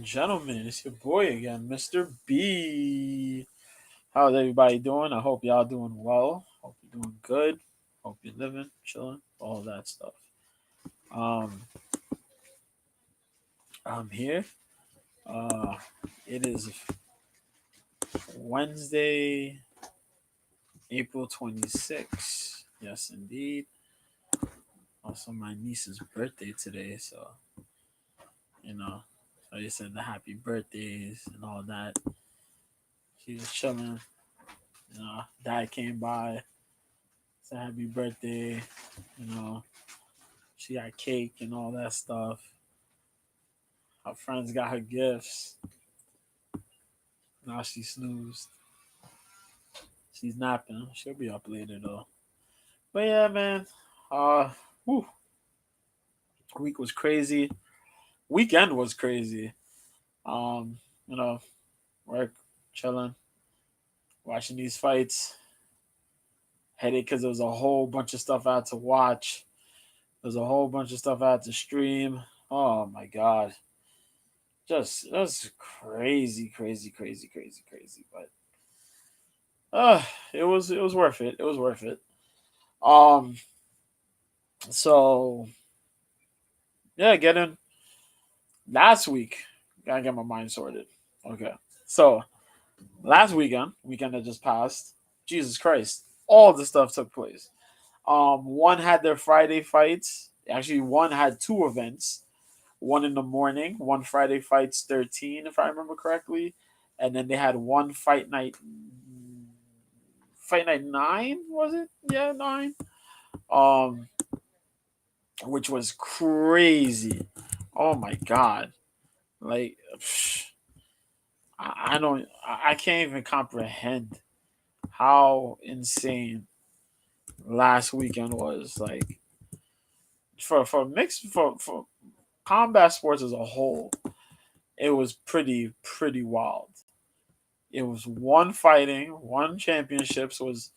Gentlemen, it's your boy again, Mr. B. How's everybody doing? I hope y'all doing well. Hope you're doing good. Hope you're living, chilling, all that stuff. Um, I'm here. Uh, it is Wednesday, April 26th. Yes, indeed. Also, my niece's birthday today, so you know, so they said the happy birthdays and all that. She was chilling. Dad came by, said happy birthday. You know, she got cake and all that stuff. Her friends got her gifts. Now she snoozed. She's napping. She'll be up later though. But yeah, man. Uh, whew, week was crazy. Weekend was crazy. Um, you know, work, chilling, watching these fights. Headache because there was a whole bunch of stuff I had to watch. There's a whole bunch of stuff I had to stream. Oh my god, just crazy, crazy, crazy, crazy, crazy. But it was worth it. It was worth it. Um, so yeah, getting last week. Gotta get my mind sorted. Okay, so last weekend that just passed. Jesus Christ, all the stuff took place. One had their Friday fights. Actually, one had two events. One in the morning, one Friday fights 13, if I remember correctly, and then they had one fight night 9, was it? Yeah, 9. Um, which was crazy. Oh my god! Like, I don't, I can't even comprehend how insane last weekend was. Like, for combat sports as a whole, it was pretty wild. It was one fighting, one championships. Was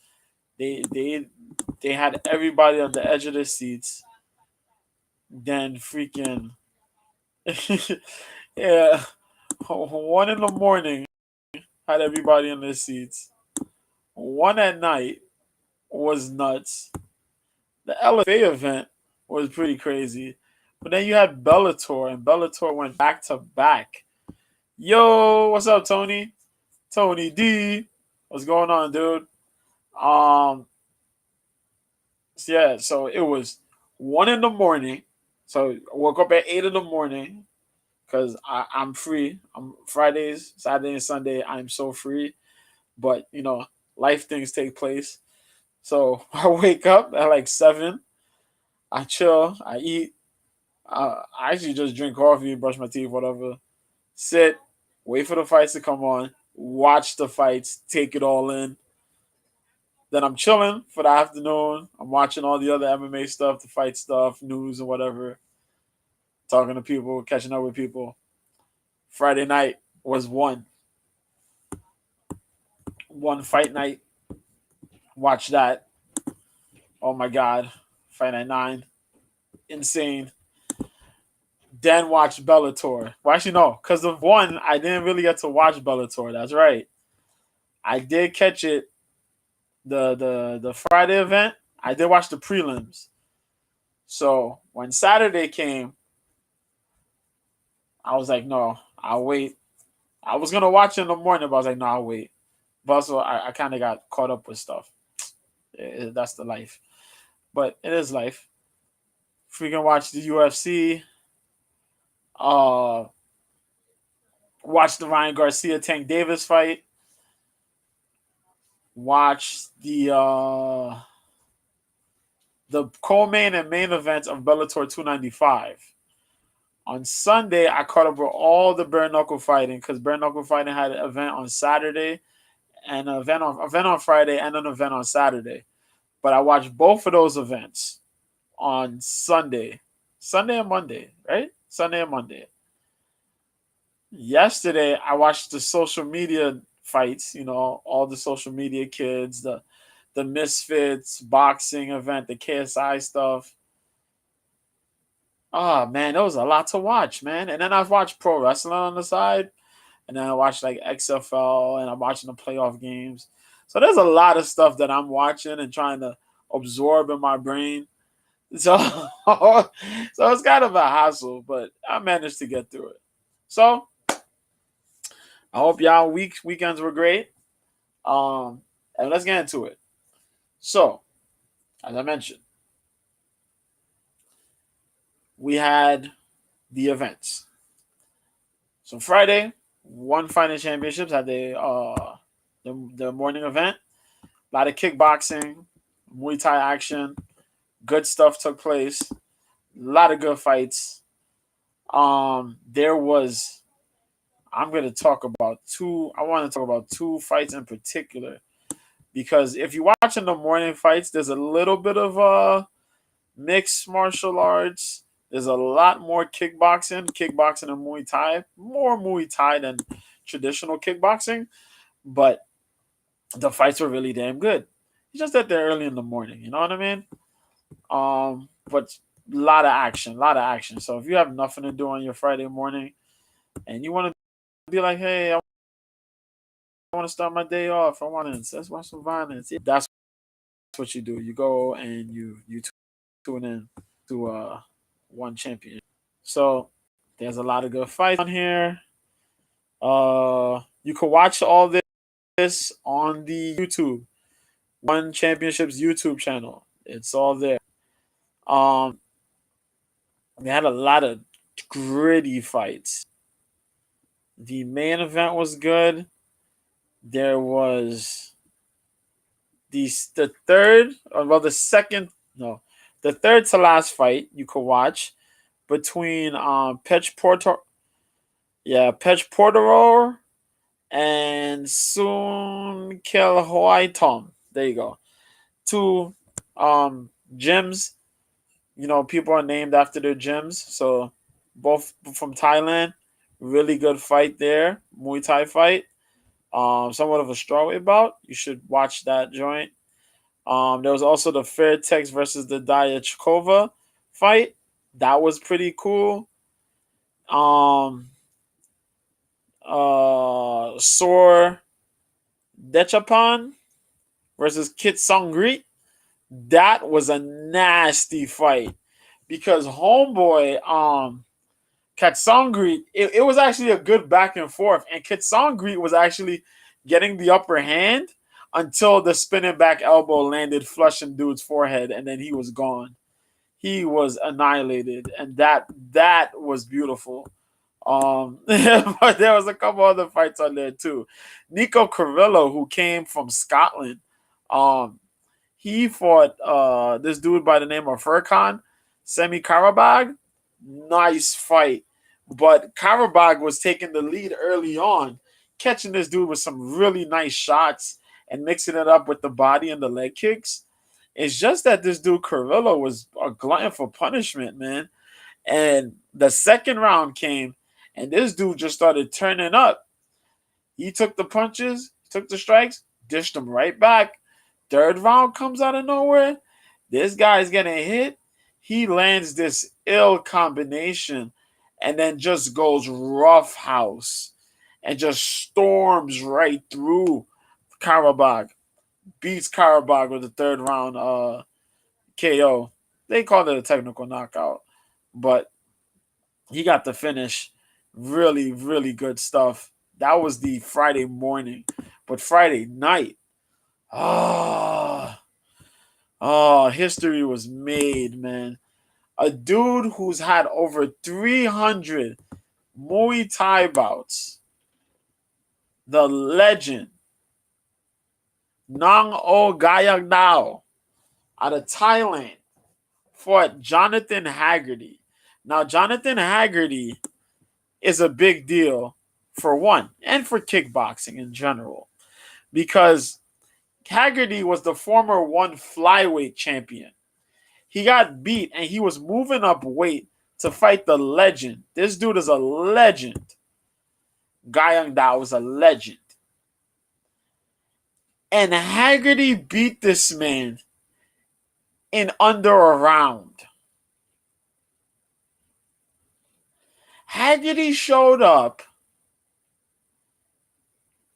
they they they had everybody on the edge of their seats. Then freaking yeah, one in the morning had everybody in their seats. One at night was nuts. The LFA event was pretty crazy. But then you had Bellator, and Bellator went back to back. Yo, what's up, Tony? Tony D. What's going on, dude? Um, yeah, so it was 1 in the morning. So I woke up at 8 in the morning because I'm free. I'm Fridays, Saturday, and Sunday. I'm so free. But life things take place. So I wake up at like 7. I chill. I eat. I actually just drink coffee, brush my teeth, whatever. Sit, wait for the fights to come on, watch the fights, take it all in. Then I'm chilling for the afternoon. I'm watching all the other MMA stuff, the fight stuff, news and whatever. Talking to people, catching up with people. Friday night was one fight night. Watch that. Oh my god, Fight Night 9, insane. Then watch Bellator. Well, actually no, because of one, I didn't really get to watch Bellator. That's right. I did catch it. The Friday event. I did watch the prelims. So when Saturday came, I was like, no, I'll wait. I was gonna watch it in the morning, but I was like, no, I'll wait. But also, I kind of got caught up with stuff. That's the life. But it is life. If we can watch the UFC, uh, watch the Ryan Garcia Tank Davis fight, watch the co-main and main events of Bellator 295. On Sunday, I caught up with all the bare knuckle fighting because bare knuckle fighting had an event on Saturday and an event on Friday and an event on Saturday. But I watched both of those events on Sunday and Monday, right? Sunday and Monday. Yesterday, I watched the social media fights. All the social media kids, the Misfits boxing event, the KSI stuff. Oh man, there was a lot to watch, man. And then I watched pro wrestling on the side, and then I watched like XFL, and I'm watching the playoff games. So there's a lot of stuff that I'm watching and trying to absorb in my brain. So, so it's kind of a hassle, but I managed to get through it. So I hope y'all weekends were great. And let's get into it. So, as I mentioned, we had the events. So Friday, one Fighting Championships had the morning event. A lot of kickboxing, Muay Thai action, good stuff took place. A lot of good fights. There was. I'm gonna talk about two. I want to talk about two fights in particular because if you're watching the morning fights, there's a little bit of mixed martial arts. There's a lot more kickboxing and Muay Thai, more Muay Thai than traditional kickboxing, but the fights were really damn good. It's just that they're early in the morning, you know what I mean? But a lot of action, a lot of action. So if you have nothing to do on your Friday morning and you want to be like, hey, I want to start my day off, I want to let's watch some violence. Yeah, that's what you do. You go and you tune in to one champion. So there's a lot of good fights on here. You can watch all this on the YouTube One Championships YouTube channel. It's all there. Um, we had a lot of gritty fights. The main event was good. There was the third, well, the second, no, the third to last fight you could watch between Pech Portero and Soon Kill Hawaii Tom. There you go. Two gyms. You know, people are named after their gyms. So both from Thailand. Really good fight there. Muay Thai fight. Somewhat of a strawweight bout. You should watch that joint. There was also the Fairtex versus the Diachkova fight. That was pretty cool. Sor Dechapan versus Kit Songrit. That was a nasty fight because homeboy Katsongri, it was actually a good back and forth, and Katsongri was actually getting the upper hand until the spinning back elbow landed flush in dude's forehead, and then he was gone. He was annihilated, and that was beautiful. But there was a couple other fights on there too. Nico Carrillo, who came from Scotland, he fought this dude by the name of Furkan Semi Karabag. Nice fight. But Karabag was taking the lead early on, catching this dude with some really nice shots and mixing it up with the body and the leg kicks. It's just that this dude Carrillo was a glutton for punishment, man. And the second round came, and this dude just started turning up. He took the punches, took the strikes, dished them right back. Third round comes out of nowhere. This guy's getting hit. He lands this ill combination and then just goes roughhouse and just storms right through Karabag. Beats Karabag with the third round KO. They called it a technical knockout, but he got the finish. Really, really good stuff. That was the Friday morning. But Friday night, history was made, man. A dude who's had over 300 Muay Thai bouts, the legend, Nong O Gayak Nao, out of Thailand, fought Jonathan Haggerty. Now, Jonathan Haggerty is a big deal for one, and for kickboxing in general, because Haggerty was the former one flyweight champion. He got beat and he was moving up weight to fight the legend. This dude is a legend. Guyang Dao is a legend. And Haggerty beat this man in under a round. Haggerty showed up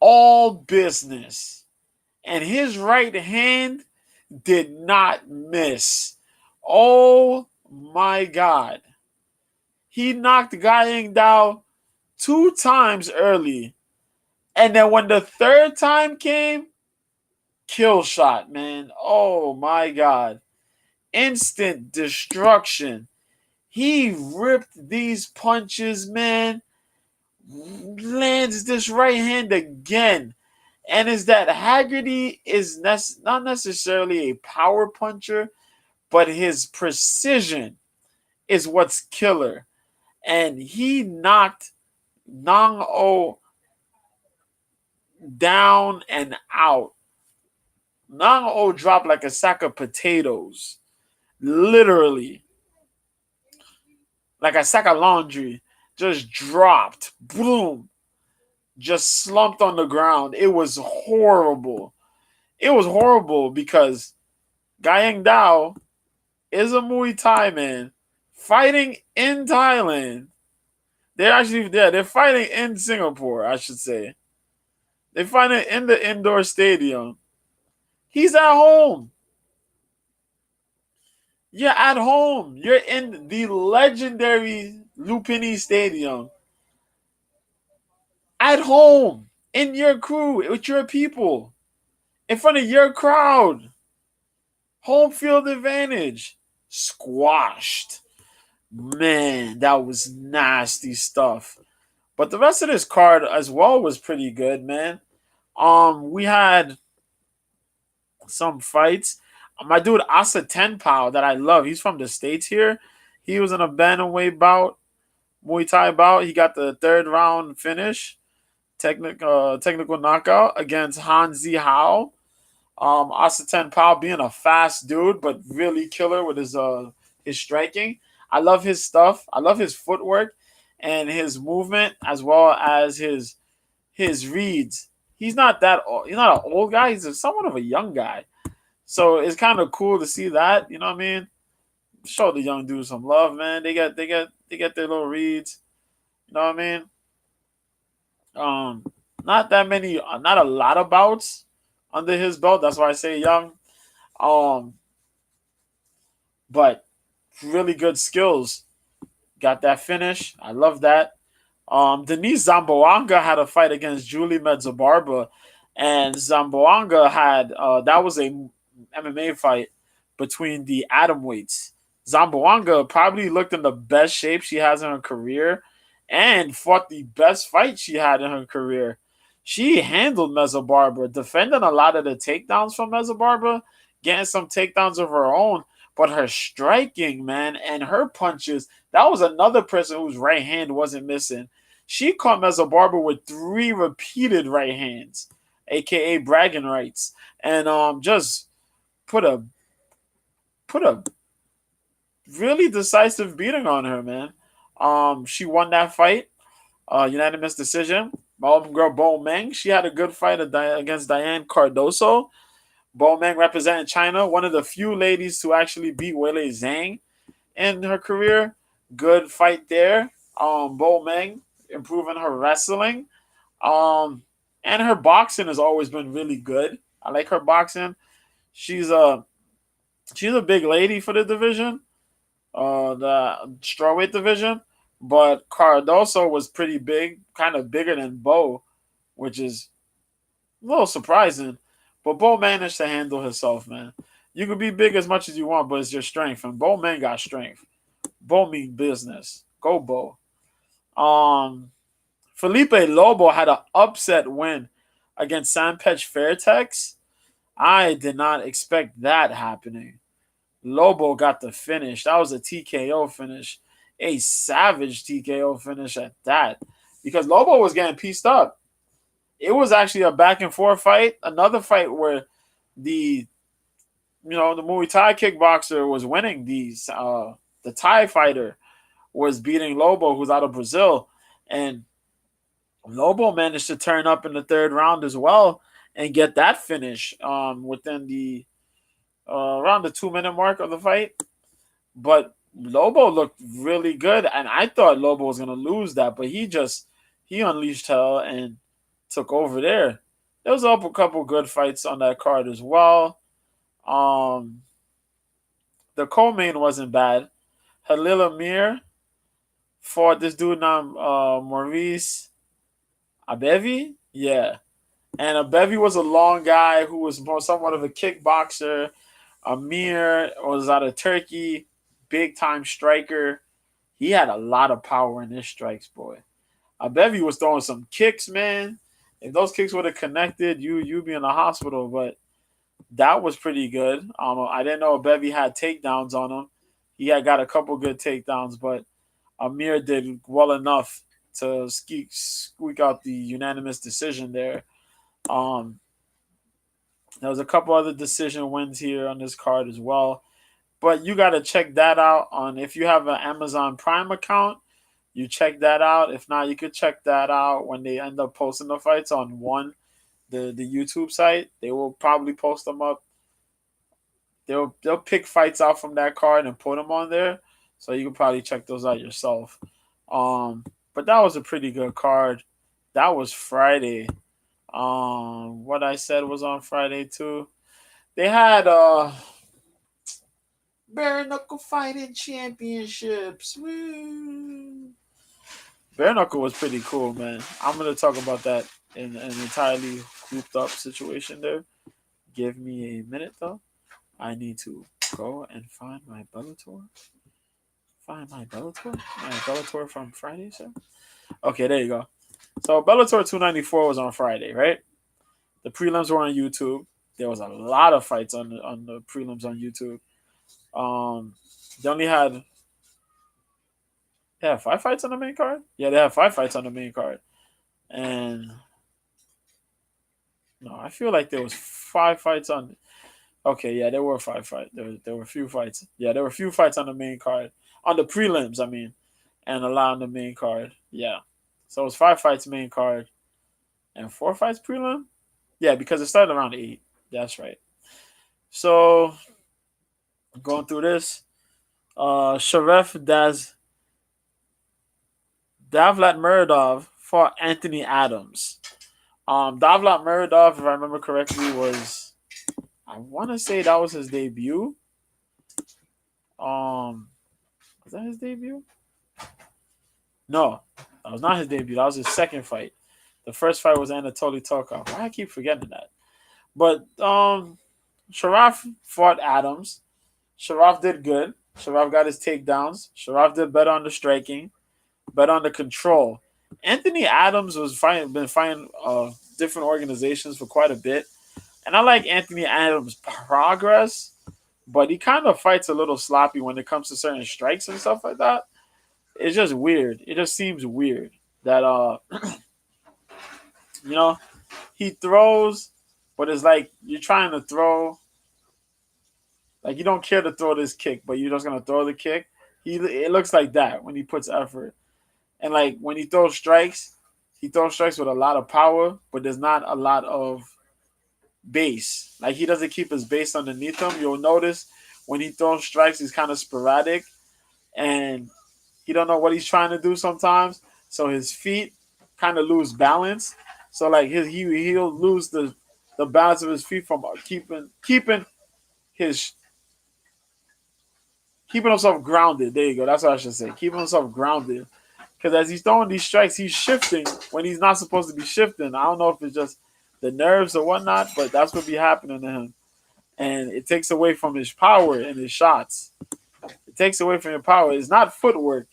all business, and his right hand did not miss. Oh my God. He knocked Guy Yingdao 2 times early. And then when the third time came, kill shot, man. Oh my God. Instant destruction. He ripped these punches, man. Lands this right hand again. And is that Haggerty is not necessarily a power puncher, but his precision is what's killer. And he knocked Nang O down and out. Nang O dropped like a sack of potatoes. Literally. Like a sack of laundry. Just dropped. Boom. Just slumped on the ground. It was horrible. It was horrible because Guy Yingdao is a Muay Thai man fighting in Thailand. They're actually there. They're fighting in Singapore, I should say. They're fighting in the indoor stadium. He's at home. You're at home. You're in the legendary Lumpini Stadium. At home. In your crew. With your people. In front of your crowd. Home field advantage. Squashed. Man, that was nasty stuff. But the rest of this card as well was pretty good, man. We had some fights. My dude Asa Tenpao that I love. He's from the States here. He was in a bantamweight bout, Muay Thai bout. He got the third round finish, technical knockout against Han Zihao. Asa Tenpao being a fast dude, but really killer with his striking. I love his stuff. I love his footwork and his movement as well as his reads. He's not that old. He's not an old guy. He's somewhat of a young guy. So it's kind of cool to see that. You know what I mean? Show the young dudes some love, man. They get their little reads. You know what I mean? Not that many, not a lot of bouts under his belt. That's why I say young. Um, but really good skills. Got that finish. I love that. Denise Zamboanga had a fight against Julie Medzabarba, and Zamboanga had that was a MMA fight between the atom weights. Zamboanga probably looked in the best shape she has in her career and fought the best fight she had in her career. She handled Medzabarba, defending a lot of the takedowns from Medzabarba, getting some takedowns of her own. But her striking, man, and her punches, that was another person whose right hand wasn't missing. She caught Medzabarba with 3 repeated right hands, aka bragging rights, and just put a really decisive beating on her, man. She won that fight, unanimous decision. My old girl Bo Meng, she had a good fight against Diane Cardoso. Bo Meng representing China, one of the few ladies to actually beat Weili Zhang in her career. Good fight there. Bo Meng improving her wrestling. And her boxing has always been really good. I like her boxing. She's a big lady for the division, the strawweight division. But Cardoso was pretty big, kind of bigger than Bo, which is a little surprising. But Bo managed to handle herself, man. You can be big as much as you want, but it's your strength. And Bo man got strength. Bo mean business. Go Bo. Felipe Lobo had an upset win against Sampech Fairtex. I did not expect that happening. Lobo got the finish. That was a TKO finish. A savage TKO finish at that. Because Lobo was getting pieced up. It was actually a back and forth fight. Another fight where the Muay Thai kickboxer was winning these. The Thai fighter was beating Lobo, who's out of Brazil. And Lobo managed to turn up in the third round as well and get that finish within the around the 2-minute mark of the fight. But Lobo looked really good, and I thought Lobo was gonna lose that, but he unleashed hell and took over there. There was a couple good fights on that card as well. Um, the co-main wasn't bad. Halil Amir fought this dude named Maurice Abevi. Yeah, and Abevi was a long guy who was more somewhat of a kickboxer. Amir was out of Turkey, big time striker. He had a lot of power in his strikes, boy. Abevi was throwing some kicks, man. If those kicks would have connected, you'd be in the hospital. But that was pretty good. I didn't know Abevi had takedowns on him. He had got a couple good takedowns, but Amir did well enough to squeak out the unanimous decision there. Um, there was a couple other decision wins here on this card as well. But you got to check that out on if you have an Amazon Prime account. You check that out. If not, you could check that out when they end up posting the fights on the YouTube site. They will probably post them up. They'll pick fights out from that card and put them on there, so you can probably check those out yourself. But that was a pretty good card. That was Friday. What I said was on Friday too. They had bare knuckle fighting championships. Woo! Bare knuckle was pretty cool, man. I'm gonna talk about that in an entirely grouped up situation there. Give me a minute though. I need to go and find my Bellator. Find my Bellator? My Bellator from Friday, sir? Okay, there you go. So Bellator 294 was on Friday, right? The prelims were on YouTube. There was a lot of fights on the prelims on YouTube. Um, they only had five fights on the main card. Yeah, they have five fights on the main card, and no, I feel like there was five fights on. Okay, yeah, there were five fights. There were a few fights. Yeah, there were a few fights on the main card, on the prelims. I mean, and a lot on the main card. Yeah, so it was five fights main card and four fights prelim. Yeah, because it started around 8. That's right. So going through this, Sharef Davlat Muradov fought Anthony Adams. Davlat Muradov, if I remember correctly, I want to say that was his debut. Was that his debut? No, that was not his debut. That was his second fight. The first fight was Anatoly Tokov. Why I keep forgetting that? But Sharaf fought Adams. Sharaf did good. Sharaf got his takedowns. Sharaf did better on the striking, better on the control. Anthony Adams been fighting different organizations for quite a bit, and I like Anthony Adams' progress, but he kind of fights a little sloppy when it comes to certain strikes and stuff like that. It's just weird. It just seems weird that you know, he throws, but it's like you're trying to throw, like you don't care to throw this kick, but you're just gonna throw the kick. It looks like that when he puts effort, and like when he throws strikes with a lot of power, but there's not a lot of base. Like he doesn't keep his base underneath him. You'll notice when he throws strikes, he's kind of sporadic, and he don't know what he's trying to do sometimes. So his feet kind of lose balance. So like he'll lose the balance of his feet from his keeping himself grounded. There you go. That's what I should say. Keeping himself grounded. Because as he's throwing these strikes, he's shifting when he's not supposed to be shifting. I don't know if it's just the nerves or whatnot, but that's what be happening to him. And it takes away from his power in his shots. It takes away from your power. It's not footwork.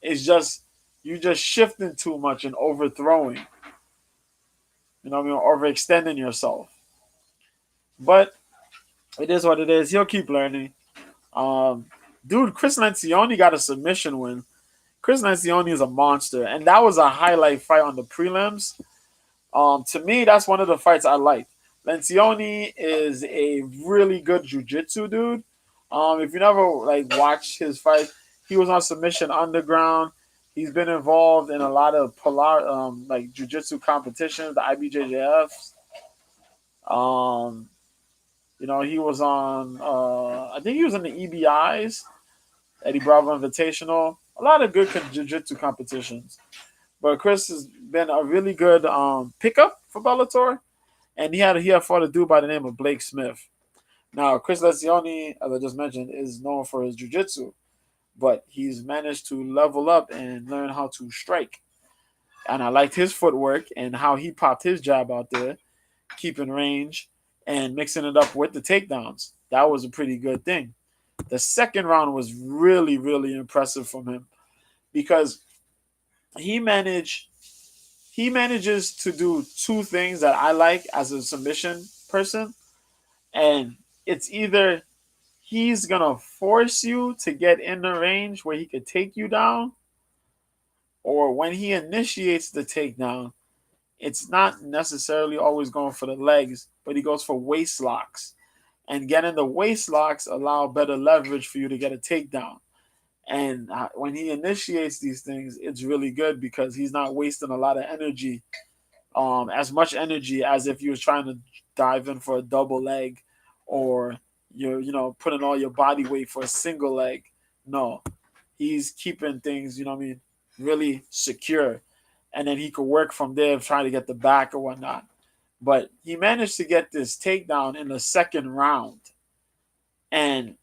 It's just you just shifting too much and overthrowing. You know what I mean? Overextending yourself. But it is what it is. He'll keep learning. Um, Dude, Chris Lencioni got a submission win. Chris Lencioni is a monster, and that was a highlight fight on the prelims. To me, that's one of the fights I like. Lencioni is a really good jiu-jitsu dude. If you never like watched his fight, he was on Submission Underground. He's been involved in a lot of like jiu-jitsu competitions, the IBJJFs. He was on I think he was in the EBIs. Eddie Bravo Invitational, a lot of good jiu-jitsu competitions. But Chris has been a really good pickup for Bellator, and he had fought a dude by the name of Blake Smith. Now, Chris Lencioni, as I just mentioned, is known for his jiu-jitsu, but he's managed to level up and learn how to strike. And I liked his footwork and how he popped his jab out there, keeping range and mixing it up with the takedowns. That was a pretty good thing. The second round was really, really impressive from him because he managed he manages to do two things that I like as a submission person, and it's either he's gonna force you to get in the range where he could take you down, or when he initiates the takedown, it's not necessarily always going for the legs, but he goes for waist locks. And getting the waist locks allow better leverage for you to get a takedown. And when he initiates these things, it's really good because he's not wasting a lot of energy, as much energy as if you was trying to dive in for a double leg, or you're putting all your body weight for a single leg. No, he's keeping things really secure, and then he could work from there trying to get the back or whatnot. But he managed to get this takedown in the second round, and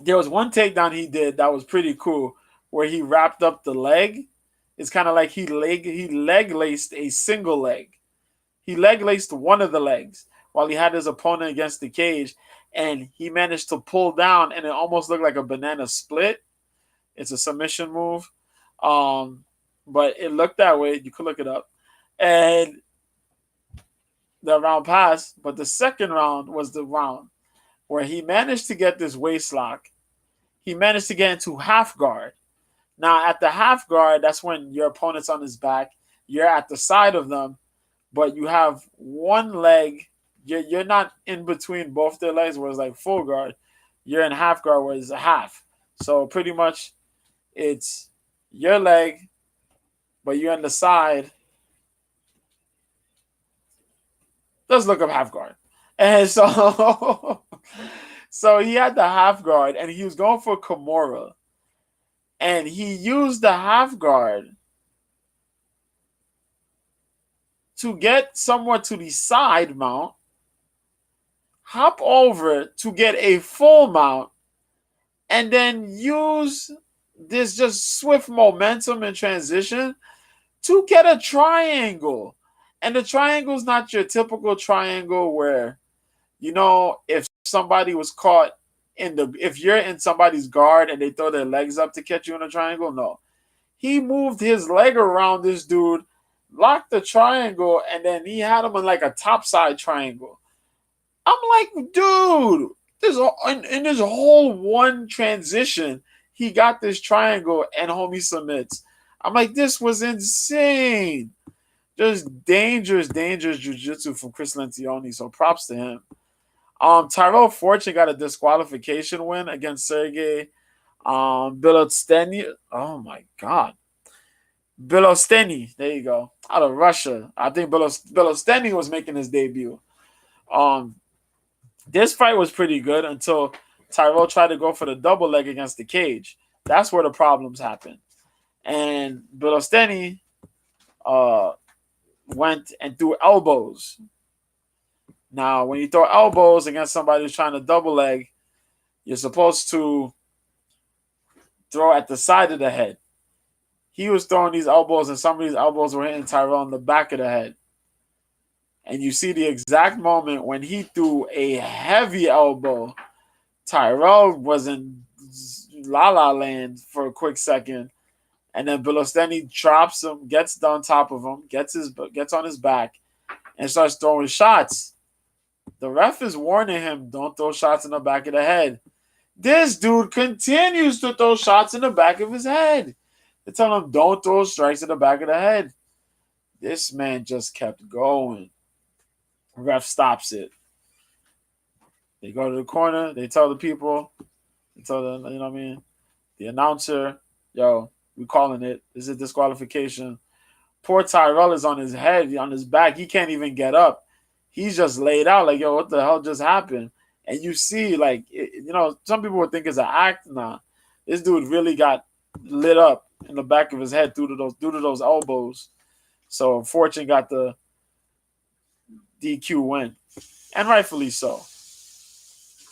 there was one takedown he did that was pretty cool, where he wrapped up the leg. It's kind of like he leg laced a single leg. He leg laced one of the legs while he had his opponent against the cage, and he managed to pull down, and it almost looked like a banana split. It's a submission move, but it looked that way. You could look it up, and the round passed. But the second round was the round where he managed to get this waist lock. He managed to get into half guard. Now, at the half guard, that's when your opponent's on his back. You're at the side of them, but you have one leg. You're not in between both their legs where it's like full guard. You're in half guard where it's a half. So pretty much it's your leg, but you're on the side. Let's look up half guard. And so so he had the half guard and he was going for Kimura. And he used the half guard to get somewhere to the side mount, hop over to get a full mount, and then use this just swift momentum and transition to get a triangle. And the triangle is not your typical triangle where, if somebody was caught if you're in somebody's guard and they throw their legs up to catch you in a triangle, no. He moved his leg around this dude, locked the triangle, and then he had him in like a topside triangle. I'm like, dude, in this whole one transition, he got this triangle and homie submits. I'm like, this was insane. Just dangerous jiu-jitsu from Chris Lencioni, so props to him. Tyrell Fortune got a disqualification win against Sergey Bilosteny. Oh my God. Bilosteny. There you go. Out of Russia. I think Bilosteny was making his debut. This fight was pretty good until Tyrell tried to go for the double leg against the cage. That's where the problems happened. And Bilosteny went and threw elbows. Now, when you throw elbows against somebody who's trying to double leg, you're supposed to throw at the side of the head. He was throwing these elbows, and some of these elbows were hitting Tyrell in the back of the head. And you see the exact moment when he threw a heavy elbow, Tyrell was in la-la land for a quick second. And then Bilosteny drops him, gets on top of him, gets on his back, and starts throwing shots. The ref is warning him, don't throw shots in the back of the head. This dude continues to throw shots in the back of his head. They tell him, don't throw strikes in the back of the head. This man just kept going. Ref stops it. They go to the corner. They tell the people. They tell them, the announcer, yo, we calling it. This is a disqualification. Poor Tyrell is on his head, on his back. He can't even get up. He's just laid out like, yo, what the hell just happened? And you see, some people would think it's an act. Nah, This dude really got lit up in the back of his head due to those elbows. So Fortune got the DQ win, and rightfully so.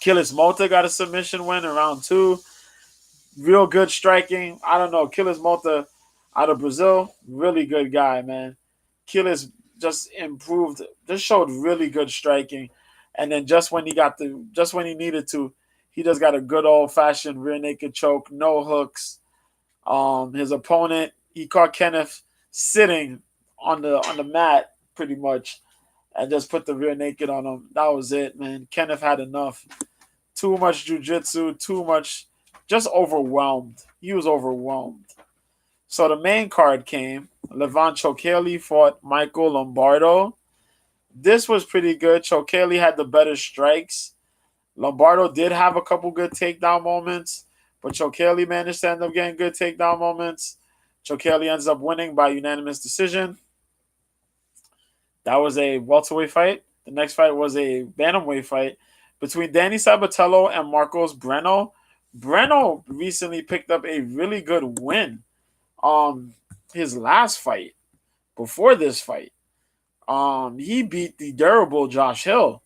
Killis Mota got a submission win in round 2. Real good striking. I don't know. Killis Mota out of Brazil, really good guy, man. Killis just improved, just showed really good striking. And then just when he needed to, he just got a good old fashioned rear naked choke, no hooks. His opponent, he caught Kenneth sitting on the mat pretty much and just put the rear naked on him. That was it, man. Kenneth had enough. Too much jiu-jitsu, too much, just overwhelmed. He was overwhelmed. So the main card came. Levon Chokeli fought Michael Lombardo. This was pretty good. Chokeli had the better strikes. Lombardo did have a couple good takedown moments, but Chokeli managed to end up getting good takedown moments. Chokeli ends up winning by unanimous decision. That was a welterweight fight. The next fight was a bantamweight fight between Danny Sabatello and Marcos Breno. Breno recently picked up a really good win on his last fight. Before this fight, he beat the durable Josh Hill.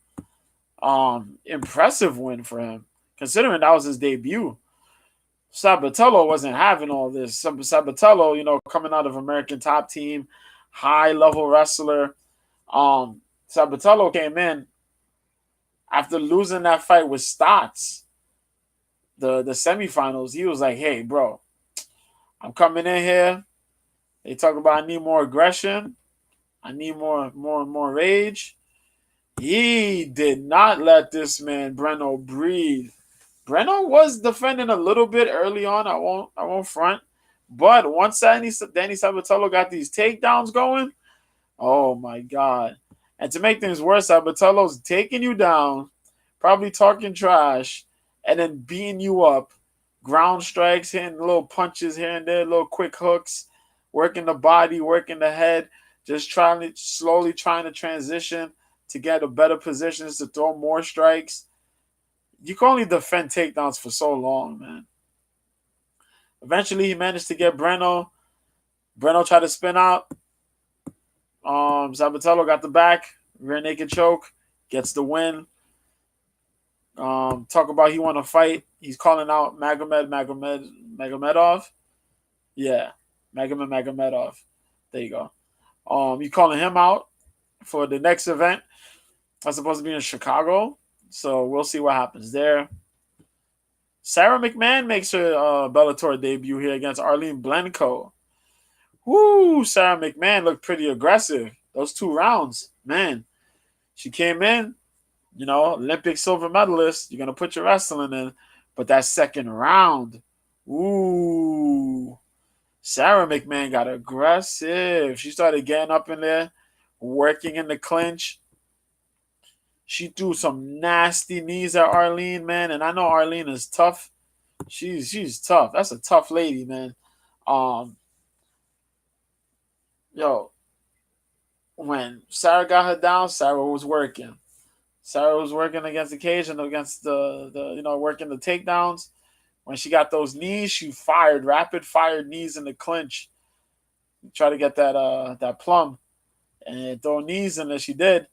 Impressive win for him, considering that was his debut. Sabatello wasn't having all this. Sabatello, coming out of American Top Team, high-level wrestler. Sabatello came in after losing that fight with Stotts, the semifinals. He was like, hey, bro, I'm coming in here. They talk about I need more aggression. I need more rage. He did not let this man Breno breathe. Breno was defending a little bit early on. I won't front. But once Danny Sabatello got these takedowns going, oh my God. And to make things worse, Sabatello's taking you down, probably talking trash, and then beating you up. Ground strikes, hitting little punches here and there, little quick hooks, working the body, working the head, just slowly trying to transition to get a better positions to throw more strikes. You can only defend takedowns for so long, man. Eventually, he managed to get Breno. Breno tried to spin out. Sabatello got the back, rear naked choke, gets the win. Talk about he want to fight. He's calling out Magomedov. Yeah, Magomedov. There you go. You calling him out for the next event. That's supposed to be in Chicago. So we'll see what happens there. Sarah McMahon makes her Bellator debut here against Arlene Blencowe. Woo! Sarah McMahon looked pretty aggressive. Those 2 rounds, man. She came in, Olympic silver medalist. You're going to put your wrestling in. But that second round, ooh. Sarah McMahon got aggressive. She started getting up in there, working in the clinch. She threw some nasty knees at Arlene, man. And I know Arlene is tough. She's tough. That's a tough lady, man. When Sarah got her down, Sarah was working. Sarah was working against the cage and against the working the takedowns. When she got those knees, she fired rapid fire knees in the clinch. Try to get that plum and throw knees in there. She did.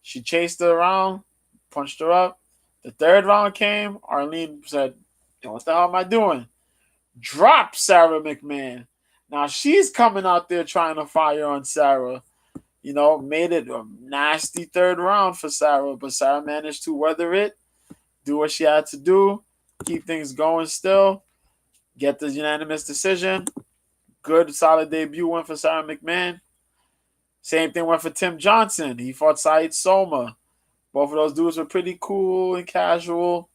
She chased her around, punched her up. The third round came. Arlene said, what the hell am I doing? Drop Sarah McMahon. Now she's coming out there trying to fire on Sarah. Made it a nasty third round for Sarah, but Sarah managed to weather it, do what she had to do, keep things going still, get the unanimous decision. Good, solid debut win for Sarah McMahon. Same thing went for Tim Johnson. He fought Said Soma. Both of those dudes were pretty cool and casual.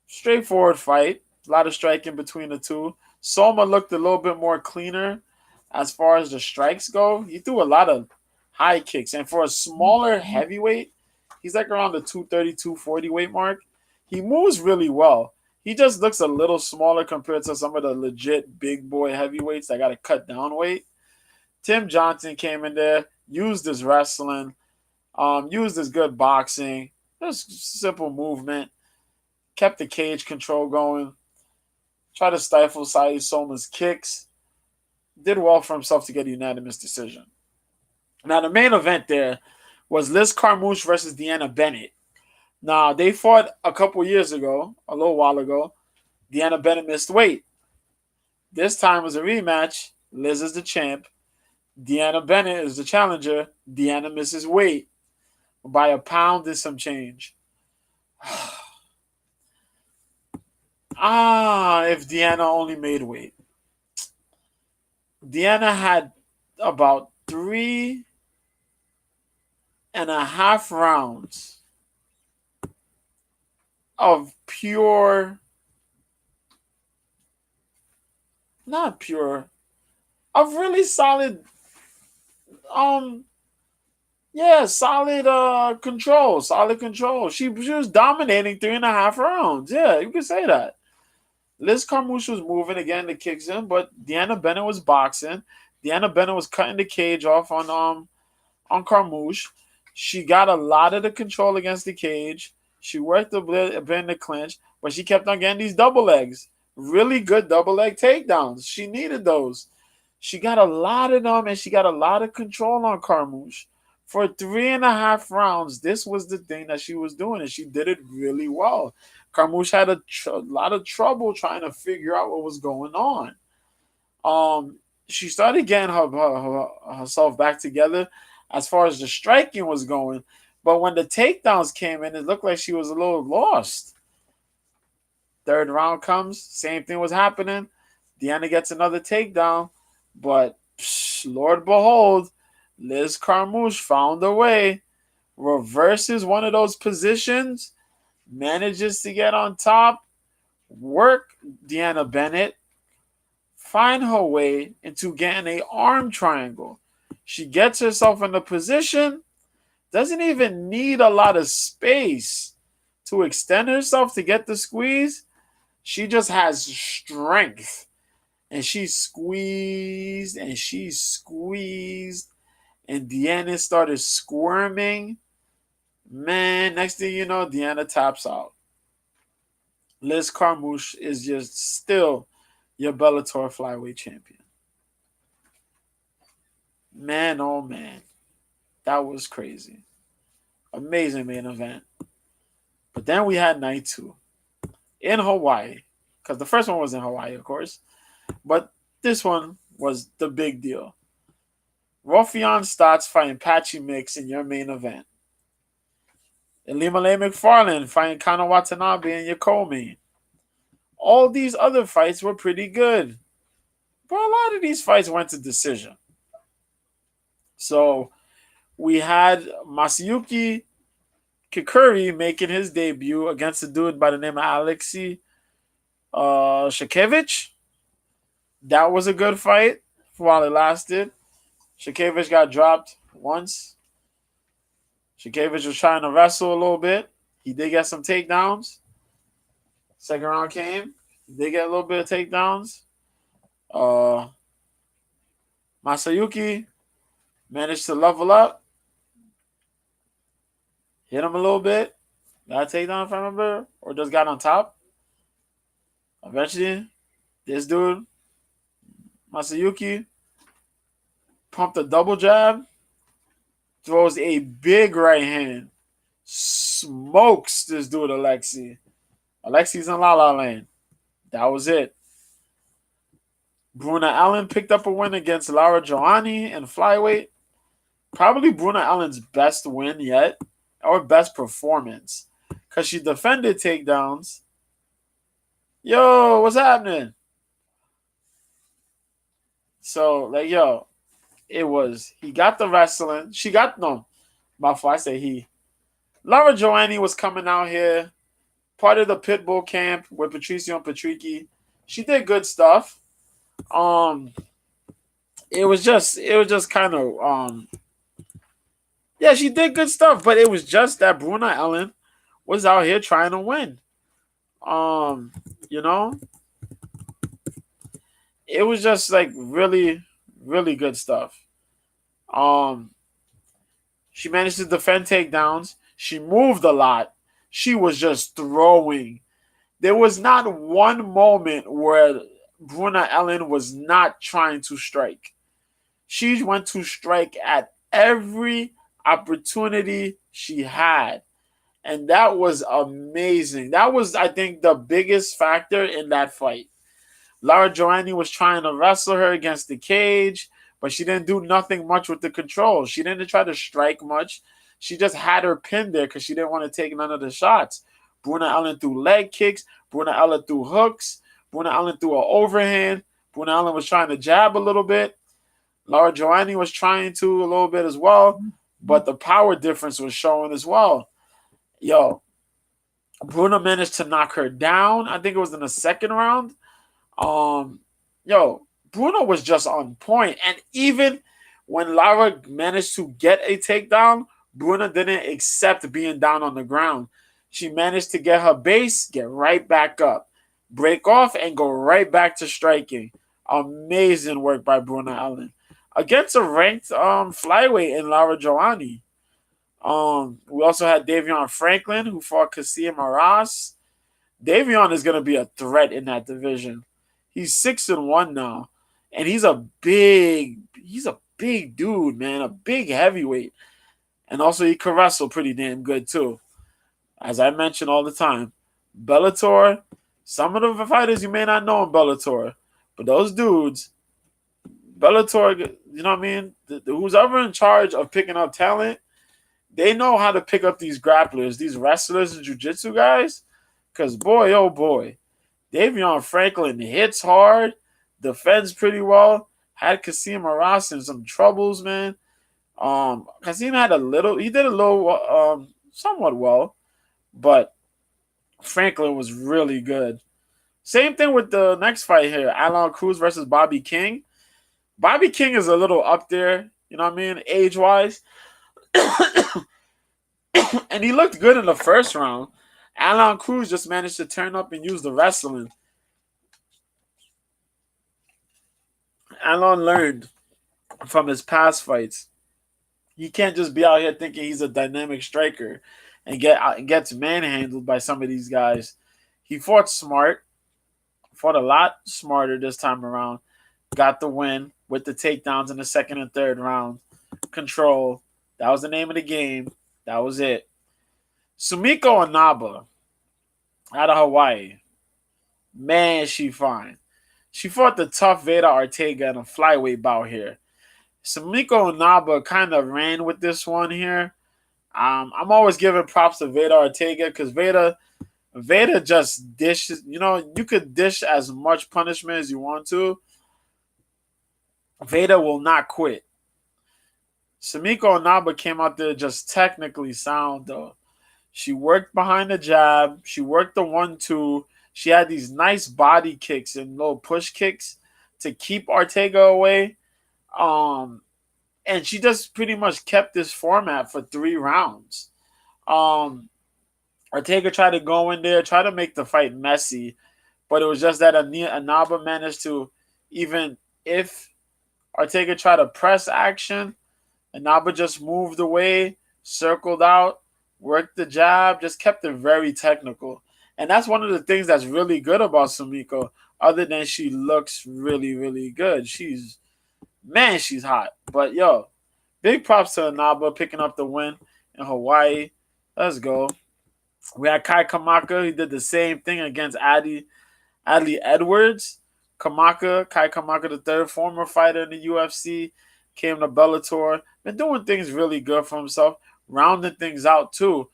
Straightforward fight. A lot of striking between the two. Soma looked a little bit more cleaner as far as the strikes go. He threw a lot of high kicks. And for a smaller heavyweight, he's like around the 230, 240 weight mark. He moves really well. He just looks a little smaller compared to some of the legit big boy heavyweights that got to cut down weight. Tim Johnson came in there, used his wrestling, used his good boxing, just simple movement, kept the cage control going. Tried to stifle Sai Soma's kicks. Did well for himself to get a unanimous decision. Now, the main event there was Liz Carmouche versus Deanna Bennett. Now, they fought a couple years ago, a little while ago. Deanna Bennett missed weight. This time was a rematch. Liz is the champ. Deanna Bennett is the challenger. Deanna misses weight by a pound and some change. If Deanna only made weight. Deanna had about 3.5 rounds of pure, not pure, of really solid, solid control. She was dominating 3.5 rounds. Yeah, you could say that. Liz Carmouche was moving again the kicks in, but Deanna Bennett was boxing. Deanna Bennett was cutting the cage off on Carmouche. She got a lot of the control against the cage. She worked a bit in the clinch, but she kept on getting these double legs. Really good double leg takedowns. She needed those. She got a lot of them, and she got a lot of control on Carmouche. For 3.5 rounds, this was the thing that she was doing, and she did it really well. Carmouche had a lot of trouble trying to figure out what was going on. She started getting herself back together as far as the striking was going, but when the takedowns came in, it looked like she was a little lost. Third round comes, same thing was happening. Deanna gets another takedown, but Lord behold, Liz Carmouche found a way, reverses one of those positions, manages to get on top, work Deanna Bennett, find her way into getting an arm triangle. She gets herself in a position, doesn't even need a lot of space to extend herself to get the squeeze. She just has strength. And she squeezed and she squeezed. And Deanna started squirming. Man, next thing you know, Deanna taps out. Liz Carmouche is just still your Bellator flyweight champion. Man, oh man. That was crazy. Amazing main event. But then we had night 2 in Hawaii. Because the first one was in Hawaii, of course. But this one was the big deal. Raufeon Stots fighting Patchy Mix in your main event. Ilima-Lei Macfarlane fighting Kana Watanabe in your co-main. All these other fights were pretty good. But a lot of these fights went to decision. So we had Masayuki Kikuri making his debut against a dude by the name of Alexei Shakevich. That was a good fight while it lasted. Shakevich got dropped once. Shakevich was trying to wrestle a little bit. He did get some takedowns. Second round came. He did get a little bit of takedowns. Masayuki managed to level up. Hit him a little bit. Got a takedown if I remember. Or just got on top. Eventually, this dude, Masayuki, pumped a double jab. Throws a big right hand. Smokes this dude, Alexei. Alexei's in La La Land. That was it. Bruna Allen picked up a win against Lara Joani in flyweight. Probably Bruna Allen's best win yet, or best performance, because she defended takedowns. Yo, what's happening? So, he got the wrestling. She got, no, my fault, I say he. Lara Joani was coming out here, part of the Pitbull camp with Patricio and Patricky. She did good stuff. It was just kind of, she did good stuff, but it was just that Bruna Ellen was out here trying to win. It was just like really, really good stuff. She managed to defend takedowns. She moved a lot. She was just throwing. There was not one moment where Bruna Ellen was not trying to strike. She went to strike at every opportunity she had. And that was amazing. That was, I think, the biggest factor in that fight. Lara Joanny was trying to wrestle her against the cage, but she didn't do nothing much with the control. She didn't try to strike much. She just had her pinned there because she didn't want to take none of the shots. Bruna Ellen threw leg kicks. Bruna Ellen threw hooks. Bruna Ellen threw an overhand. Bruna Ellen was trying to jab a little bit. Lara Joanny was trying to a little bit as well, but the power difference was showing as well. Yo, Bruna managed to knock her down. I think it was in the second round. Bruno was just on point. And even when Lara managed to get a takedown, Bruna didn't accept being down on the ground. She managed to get her base, get right back up, break off, and go right back to striking. Amazing work by Bruna Ellen. Against a ranked flyweight in Lara Joanny. We also had Davion Franklin, who fought Kasim Aras. Davion is going to be a threat in that division. He's 6-1 now, and he's a big dude, man, a big heavyweight, and also he can wrestle pretty damn good too. As I mention all the time, Bellator. Some of the fighters you may not know in Bellator, but those dudes, Bellator, you know what I mean? Who's ever in charge of picking up talent, they know how to pick up these grapplers, these wrestlers and jiu-jitsu guys. Because boy, oh boy, Davion Franklin hits hard, defends pretty well, had Kasim Aras in some troubles, man. Kasim did a little, somewhat well, but Franklin was really good. Same thing with the next fight here, Alon Cruz versus Bobby King. Bobby King is a little up there, you know what I mean, age-wise. And he looked good in the first round. Alon Cruz just managed to turn up and use the wrestling. Alon learned from his past fights. He can't just be out here thinking he's a dynamic striker and gets manhandled by some of these guys. He fought smart, fought a lot smarter this time around. Got the win with the takedowns in the second and third round. Control. That was the name of the game. That was it. Sumiko Inaba out of Hawaii. Man, she fine. She fought the tough Veda Ortega in a flyweight bout here. Sumiko Inaba kind of ran with this one here. I'm always giving props to Veda Ortega because Veda just dishes. You know, you could dish as much punishment as you want to. Veda will not quit. Sumiko Inaba came out there just technically sound, though. She worked behind the jab. She worked the 1-2. She had these nice body kicks and little push kicks to keep Ortega away. And she just pretty much kept this format for 3 rounds. Ortega tried to go in there, try to make the fight messy, but it was just that Inaba managed to, even if Ortega tried to press action, Inaba just moved away, circled out, worked the jab, just kept it very technical. And that's one of the things that's really good about Sumiko, other than she looks really, really good. She's hot. But, yo, big props to Inaba picking up the win in Hawaii. Let's go. We had Kai Kamaka. He did the same thing against Adley Edwards. Kai Kamaka the third, former fighter in the UFC, came to Bellator. Been doing things really good for himself, rounding things out too.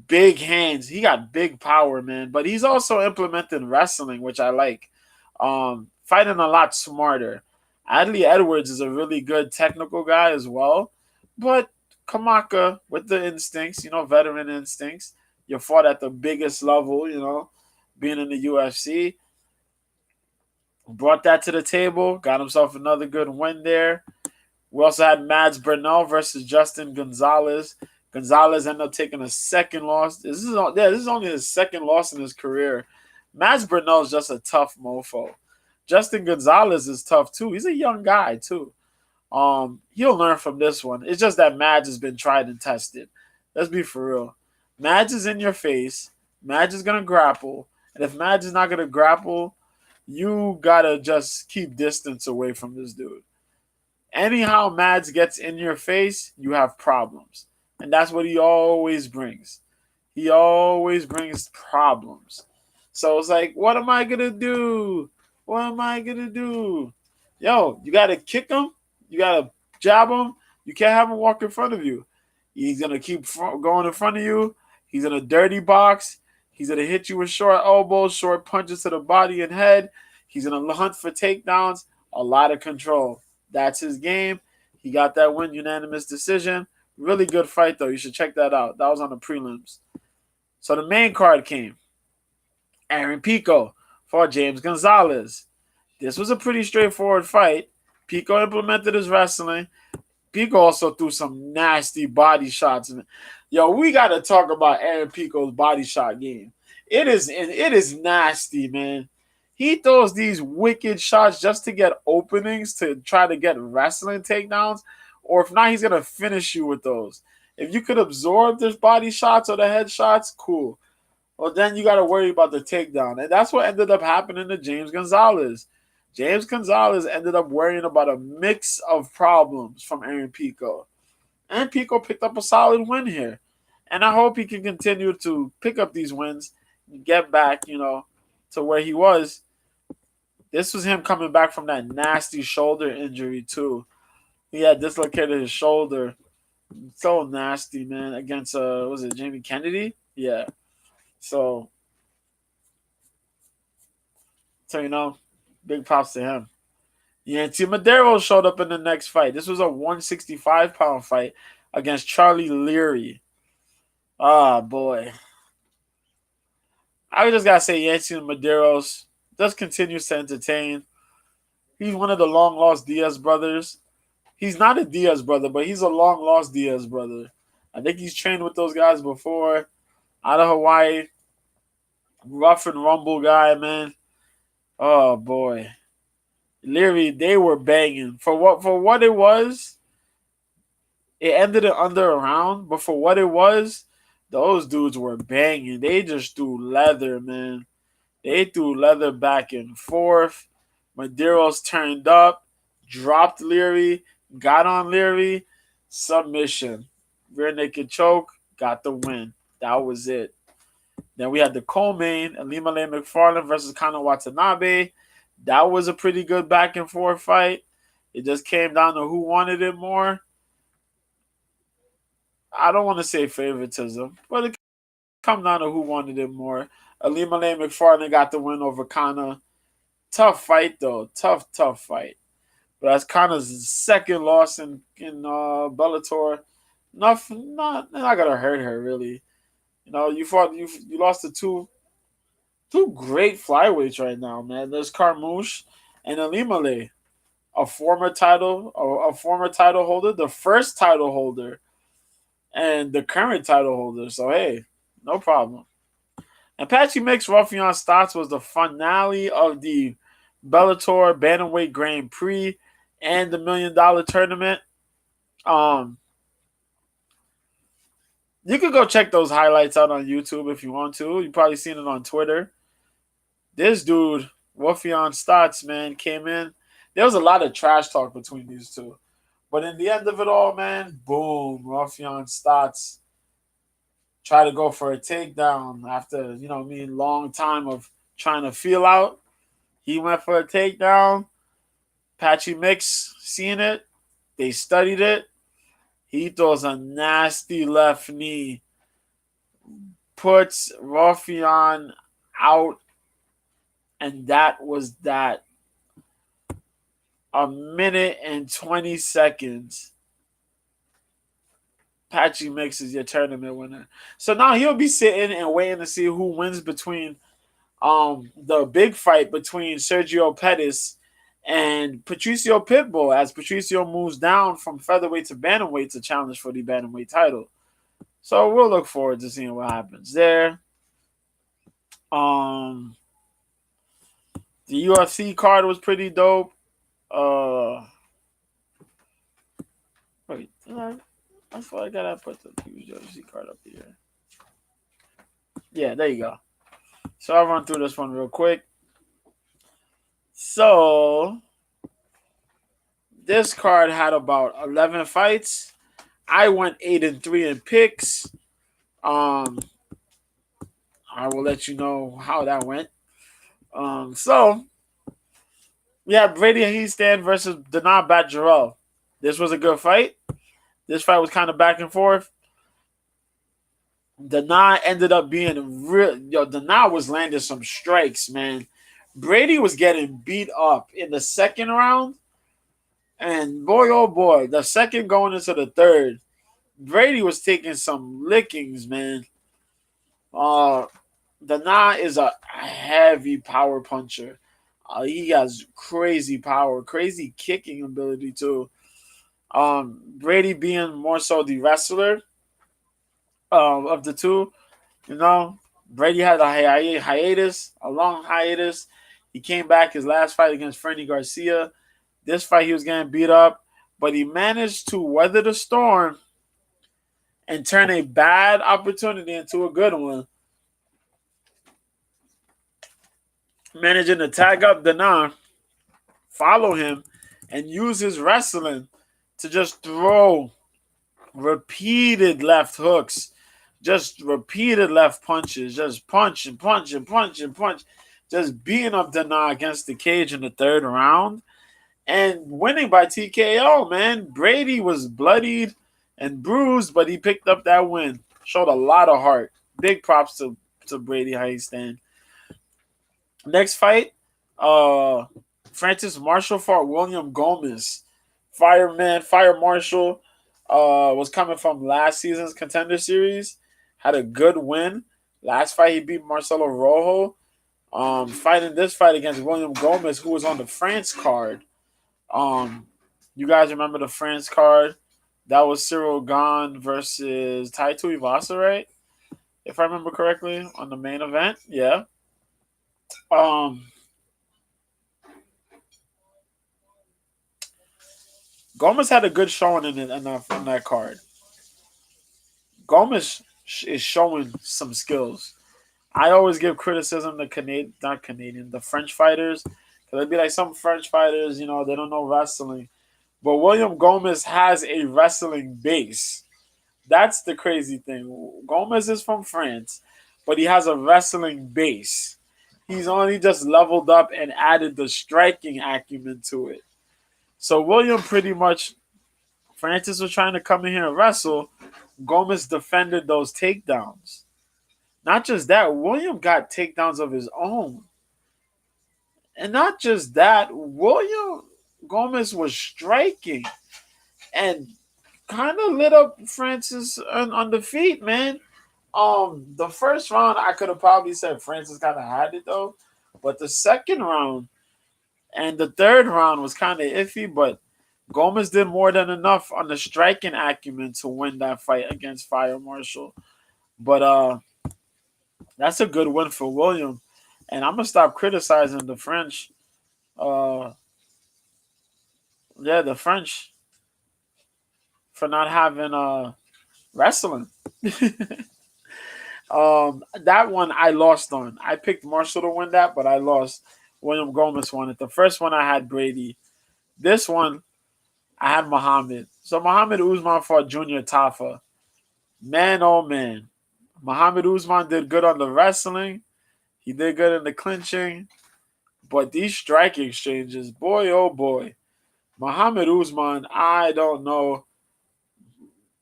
Big hands. He got big power, man. But he's also implementing wrestling, which I like. Fighting a lot smarter. Adley Edwards is a really good technical guy as well. But Kamaka, with the instincts, veteran instincts, you fought at the biggest level, being in the UFC. Brought that to the table. Got himself another good win there. We also had Mads Burnell versus Justin Gonzalez. Gonzalez ended up taking a second loss. This is only his second loss in his career. Mads Burnell is just a tough mofo. Justin Gonzalez is tough too. He's a young guy too. He'll learn from this one. It's just that Mads has been tried and tested. Let's be for real. Mads is in your face. Mads is gonna grapple, And if Mads is not gonna grapple, you gotta just keep distance away from this dude. Anyhow Mads gets in your face, you have problems. And that's what he always brings. He always brings problems. So it's like, what am I gonna do? What am I gonna do? Yo, you gotta kick him. You gotta jab him. You can't have him walk in front of you. He's gonna keep going in front of you. He's in a dirty box. He's gonna hit you with short elbows, short punches to the body and head. He's gonna hunt for takedowns. A lot of control. That's his game. He got that win, unanimous decision. Really good fight though. You should check that out. That was on the prelims. So the main card came. Aaron Pico fought James Gonzalez. This was a pretty straightforward fight. Pico implemented his wrestling. Pico also threw some nasty body shots. Yo, we got to talk about Aaron Pico's body shot game. It is nasty, man. He throws these wicked shots just to get openings to try to get wrestling takedowns, or if not, he's gonna finish you with those. If you could absorb this body shots or the head shots, cool. Well, then you got to worry about the takedown. And that's what ended up happening to James Gonzalez. James Gonzalez ended up worrying about a mix of problems from Aaron Pico. Aaron Pico picked up a solid win here. And I hope he can continue to pick up these wins and get back, to where he was. This was him coming back from that nasty shoulder injury, too. He had dislocated his shoulder. So nasty, man, against, was it Jamie Kennedy? Yeah. So, big props to him. Yancy Madero showed up in the next fight. This was a 165-pound fight against Charlie Leary. Ah, boy. I just got to say Yancy Madero's just continues to entertain. He's one of the long-lost Diaz brothers. He's not a Diaz brother, but he's a long-lost Diaz brother. I think he's trained with those guys before. Out of Hawaii. Rough and rumble guy, man. Oh, boy. Leary, they were banging. For what it was, it ended it under a round, but for what it was, those dudes were banging. They just threw leather, man. They threw leather back and forth. Madero's turned up, dropped Leary, got on Leary, submission. Rear naked choke, got the win. That was it. Then we had the co-main, Ilima-Lei Macfarlane versus Kana Watanabe. That was a pretty good back and forth fight. It just came down to who wanted it more. I don't want to say favoritism, but it come down to who wanted it more. Ilima-Lei Macfarlane got the win over Kana. Tough fight though, tough fight. But that's Kana's second loss in Bellator. Not gonna hurt her really. You lost to two great flyweights right now, man. There's Carmouche and Ilima-Lei, a former title holder, the first title holder, and the current title holder. So hey, no problem. And Patchy Mix Ruffian Stotts was the finale of the Bellator Bantamweight Grand Prix and the $1 Million tournament. You could go check those highlights out on YouTube if you want to. You've probably seen it on Twitter. This dude, Ruffian Stotts, man, came in. There was a lot of trash talk between these two. But in the end of it all, man, boom, Ruffian Stotts tried to go for a takedown after, long time of trying to feel out. He went for a takedown. Patchy Mix seen it. They studied it. He throws a nasty left knee. Puts Ruffian out. And that was that. A minute and 20 seconds. Patchy Mix is your tournament winner. So now he'll be sitting and waiting to see who wins between the big fight between Sergio Pettis and Patricio Pitbull as Patricio moves down from featherweight to bantamweight to challenge for the bantamweight title. So we'll look forward to seeing what happens there. The UFC card was pretty dope. Wait, I thought I gotta put the UFC card up here. Yeah, there you go. So I'll run through this one real quick. So this card had about 11 fights. I went 8-3 in picks. Um, I will let you know how that went. So we have Brady Hiestand versus Dana Batgerel. This was a good fight. This fight was kind of back and forth. Dana ended up being real. Dana was landing some strikes, man. Brady was getting beat up in the second round. And boy, oh boy, the second going into the third, Brady was taking some lickings, man. Uh, Dana is a heavy power puncher. He has crazy power, crazy kicking ability too. Brady being more so the wrestler of the two, you know. Brady had a hiatus, a long hiatus. He came back his last fight against Frankie Garcia. This fight he was getting beat up, but he managed to weather the storm and turn a bad opportunity into a good one, managing to tag up Dana, follow him, and use his wrestling to just throw repeated left hooks, just repeated left punches, just punch and punch and punch and punch, just beating up Dana against the cage in the third round and winning by TKO, man. Brady was bloodied and bruised, but he picked up that win. Showed a lot of heart. Big props to Brady, how he stand. Next fight, Francis Marshall fought William Gomez. Fire Marshall was coming from last season's Contender Series. Had a good win. Last fight, he beat Marcelo Rojo. Fighting this fight against William Gomez, who was on the France card. You guys remember the France card? That was Cyril Gane versus Tai Tuivasa, right? If I remember correctly, on the main event. Yeah. Um, Gomez had a good showing in that card. Gomez is showing some skills. I always give criticism to the French fighters. Because it'd be like some French fighters, they don't know wrestling. But William Gomez has a wrestling base. That's the crazy thing. Gomez is from France, but he has a wrestling base. He's only just leveled up and added the striking acumen to it. So William pretty much, Francis was trying to come in here and wrestle. Gomez defended those takedowns. Not just that, William got takedowns of his own. And not just that, William Gomez was striking and kind of lit up Francis on the feet, man. The first round, I could have probably said Francis kind of had it though, but the second round and the third round was kind of iffy. But Gomez did more than enough on the striking acumen to win that fight against Fire Marshall. But that's a good win for William, and I'm gonna stop criticizing the French. Uh, yeah, the French for not having wrestling. That one I lost on. I picked Marshall to win that, but I lost. William Gomez won it. The first one I had Brady. This one I had Muhammad. So Muhammad Usman fought Junior Tafa. Man, oh man. Muhammad Usman did good on the wrestling. He did good in the clinching. But these strike exchanges, boy, oh boy. Muhammad Usman, I don't know.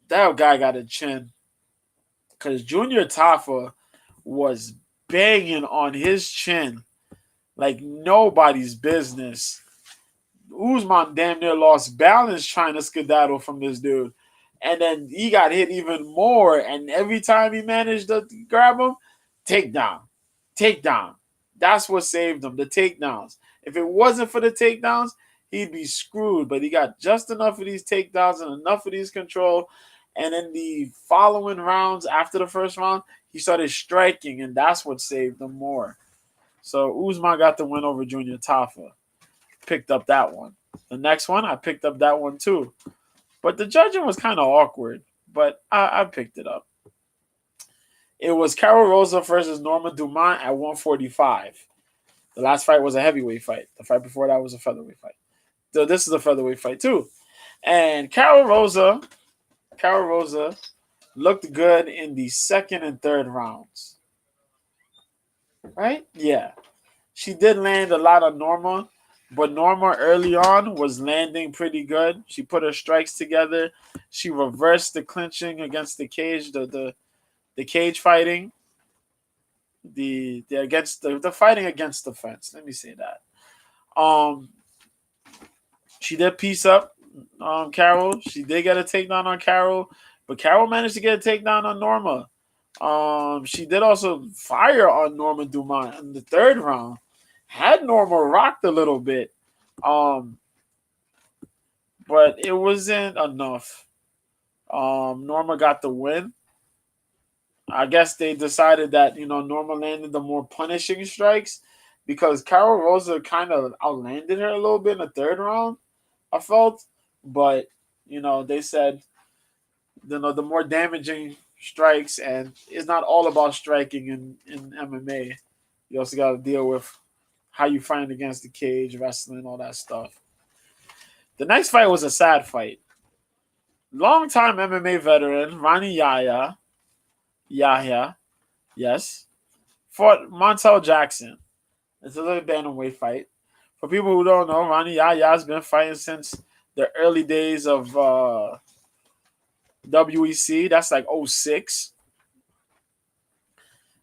That guy got a chin. Because Junior Tafa was banging on his chin like nobody's business. Usman damn near lost balance trying to skedaddle from this dude. And then he got hit even more. And every time he managed to grab him, takedown. Takedown. That's what saved him, the takedowns. If it wasn't for the takedowns, he'd be screwed. But he got just enough of these takedowns and enough of these control. And in the following rounds, after the first round, he started striking, and that's what saved him more. So Usman got the win over Junior Tafa. Picked up that one. The next one, I picked up that one too. But the judging was kind of awkward, but I picked it up. It was Carol Rosa versus Norma Dumont at 145. The last fight was a heavyweight fight. The fight before that was a featherweight fight. So this is a featherweight fight too. And Carol Rosa looked good in the second and third rounds. Right? Yeah. She did land a lot on Norma, but Norma early on was landing pretty good. She put her strikes together. She reversed the clinching against the cage, the cage fighting, the against the fighting against the fence. Let me say that. Um, she did piece up Carol. She did get a takedown on Carol, but Carol managed to get a takedown on Norma. She did also fire on Norma Dumont in the third round. Had Norma rocked a little bit, um, but it wasn't enough. Norma got the win. I guess they decided that Norma landed the more punishing strikes because Carol Rosa kind of outlanded her a little bit in the third round. I felt, but they said the more damaging strikes, and it's not all about striking in MMA. You also got to deal with how you fight against the cage, wrestling, all that stuff. The next fight was a sad fight. Longtime MMA veteran Ronnie Yahya, yes, fought Montel Jackson. It's a little bantamweight fight. For people who don't know, Ronnie Yahya has been fighting since the early days of WEC. That's like '06.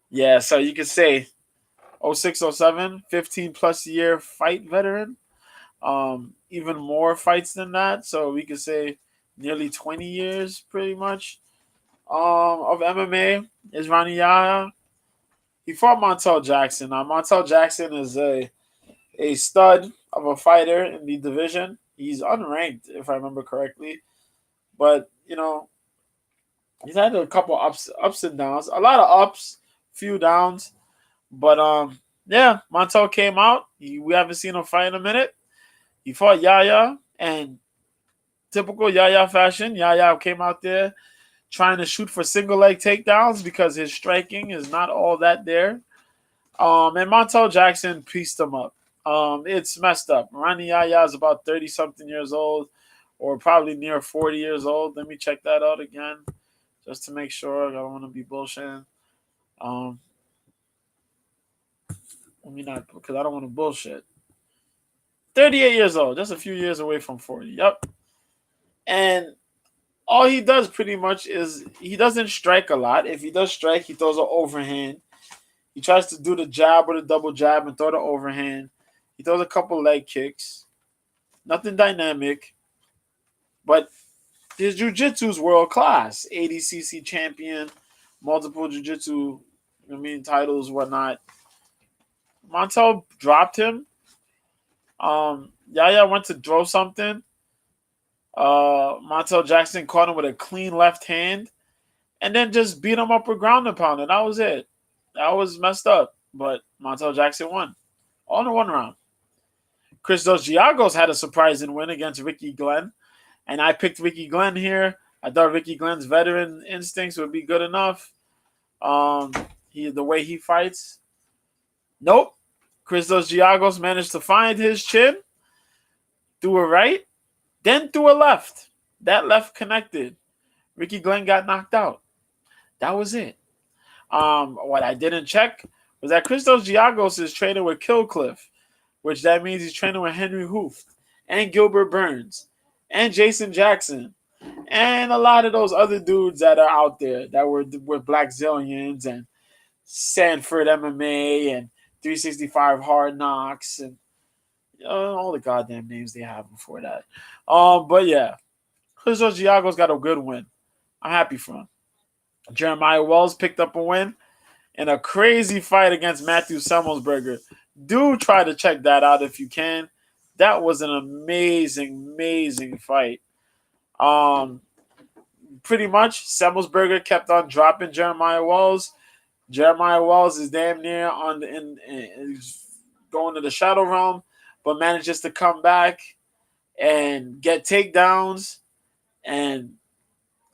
Yeah, so you could say '06, '07, 15 plus year fight veteran. Even more fights than that. So we could say nearly 20 years pretty much of MMA is Ronnie Yahya. He fought Montel Jackson. Now Montel Jackson is a stud of a fighter in the division. He's unranked, if I remember correctly. But, he's had a couple ups and downs. A lot of ups, few downs. But yeah, Montel came out. We haven't seen him fight in a minute. He fought Yahya, and typical Yahya fashion, Yahya came out there trying to shoot for single leg takedowns because his striking is not all that there. And Montel Jackson pieced him up. It's messed up. Ronnie Yahya is about 30 something years old, or probably near 40 years old. Let me check that out again, just to make sure. I don't want to be bullshitting. Let me not, because I don't want to bullshit. 38 years old, just a few years away from 40. Yep. And all he does pretty much is he doesn't strike a lot. If he does strike, he throws an overhand. He tries to do the jab or the double jab and throw the overhand. He throws a couple leg kicks. Nothing dynamic. But his jiu-jitsu is world class. ADCC champion, multiple jiu-jitsu, titles, whatnot. Montel dropped him. Yahya went to throw something. Montel Jackson caught him with a clean left hand and then just beat him up with ground and pound. And that was it. That was messed up. But Montel Jackson won. All in one round. Christos Giagos had a surprising win against Ricky Glenn. And I picked Ricky Glenn here. I thought Ricky Glenn's veteran instincts would be good enough. The way he fights. Nope. Christos Giagos managed to find his chin, threw a right, then threw a left. That left connected. Ricky Glenn got knocked out. That was it. What I didn't check was that Christos Giagos is training with Killcliff, which that means he's training with Henry Hooft and Gilbert Burns and Jason Jackson and a lot of those other dudes that are out there that were with Black Zillions and Sanford MMA and 365 Hard Knocks and all the goddamn names they have before that. But yeah, Christos Giagos got a good win. I'm happy for him. Jeremiah Wells picked up a win in a crazy fight against Matthew Semmelsberger. Do try to check that out if you can. That was an amazing, amazing fight. Pretty much, Semmelsberger kept on dropping Jeremiah Wells. Jeremiah Wells is damn near going to the shadow realm, but manages to come back and get takedowns and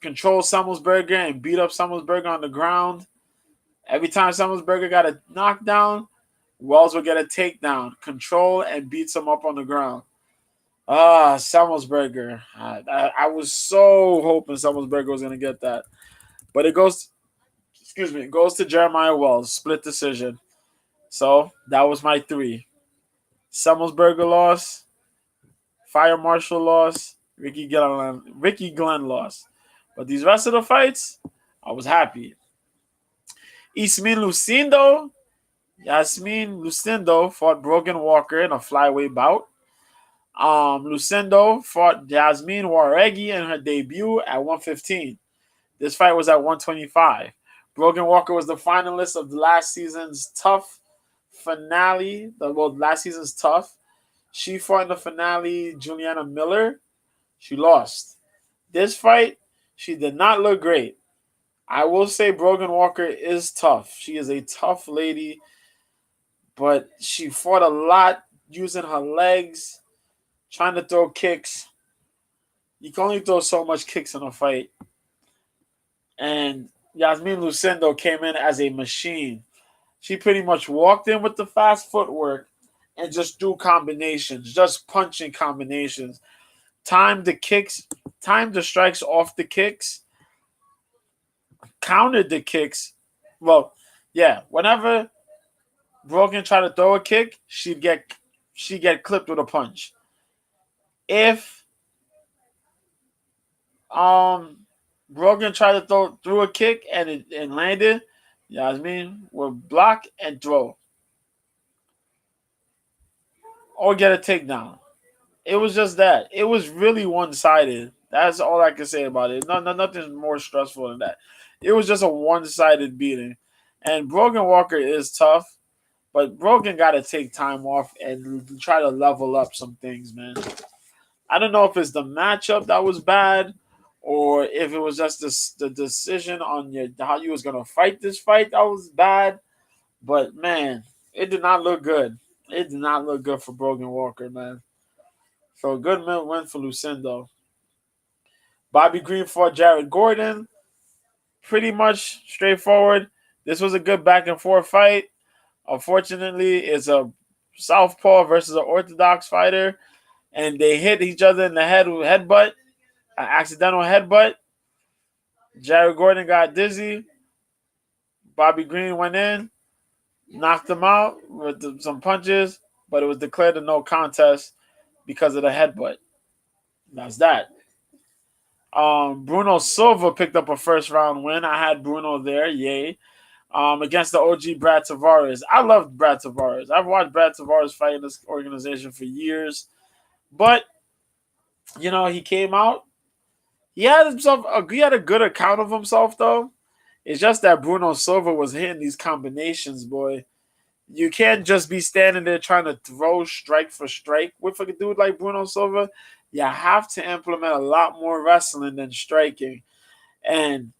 control Semmelsberger and beat up Semmelsberger on the ground. Every time Semmelsberger got a knockdown, Wells would get a takedown, control, and beats him up on the ground. Semmelsberger. I was so hoping Semmelsberger was going to get that. But it goes to Jeremiah Wells, split decision. So that was my three. Semmelsberger loss, Fire Marshal loss, Ricky Glenn loss. But these rest of the fights, I was happy. Ismin Lucindo, Yasmin Lucindo fought Brogan Walker in a flyweight bout. Lucindo fought Jasmine Waregi in her debut at 115. This fight was at 125. Brogan Walker was the finalist of the last season's Tough finale. Last season's Tough. She fought in the finale Juliana Miller. She lost. This fight, she did not look great. I will say Brogan Walker is tough. She is a tough lady, but she fought a lot using her legs, trying to throw kicks. You can only throw so much kicks in a fight. And Yasmin Lucindo came in as a machine. She pretty much walked in with the fast footwork and just do combinations, just punching combinations. Timed the strikes off the kicks, countered the kicks. Well, yeah, whenever Brogan tried to throw a kick, she'd get clipped with a punch. If Brogan tried to throw a kick and it landed, Yasmin would block and throw. Or get a takedown. It was just that. It was really one-sided. That's all I can say about it. Nothing more stressful than that. It was just a one-sided beating. And Brogan Walker is tough, but Brogan got to take time off and try to level up some things, man. I don't know if it's the matchup that was bad or if it was just the decision on how you was going to fight this fight that was bad. But, man, it did not look good. It did not look good for Brogan Walker, man. So a good win for Lucindo. Bobby Green fought Jared Gordon. Pretty much straightforward. This was a good back and forth fight. Unfortunately, it's a southpaw versus an orthodox fighter, and they hit each other in the head with headbutt, an accidental headbutt. Jared Gordon got dizzy. Bobby Green went in, knocked him out with some punches, but it was declared a no contest because of the headbutt. That's that. Bruno Silva picked up a first round win. I had Bruno there, yay. Against the OG Brad Tavares. I loved Brad Tavares. I've watched Brad Tavares fight in this organization for years. But, he came out. He had a good account of himself, though. It's just that Bruno Silva was hitting these combinations, boy. You can't just be standing there trying to throw strike for strike with a dude like Bruno Silva. You have to implement a lot more wrestling than striking. And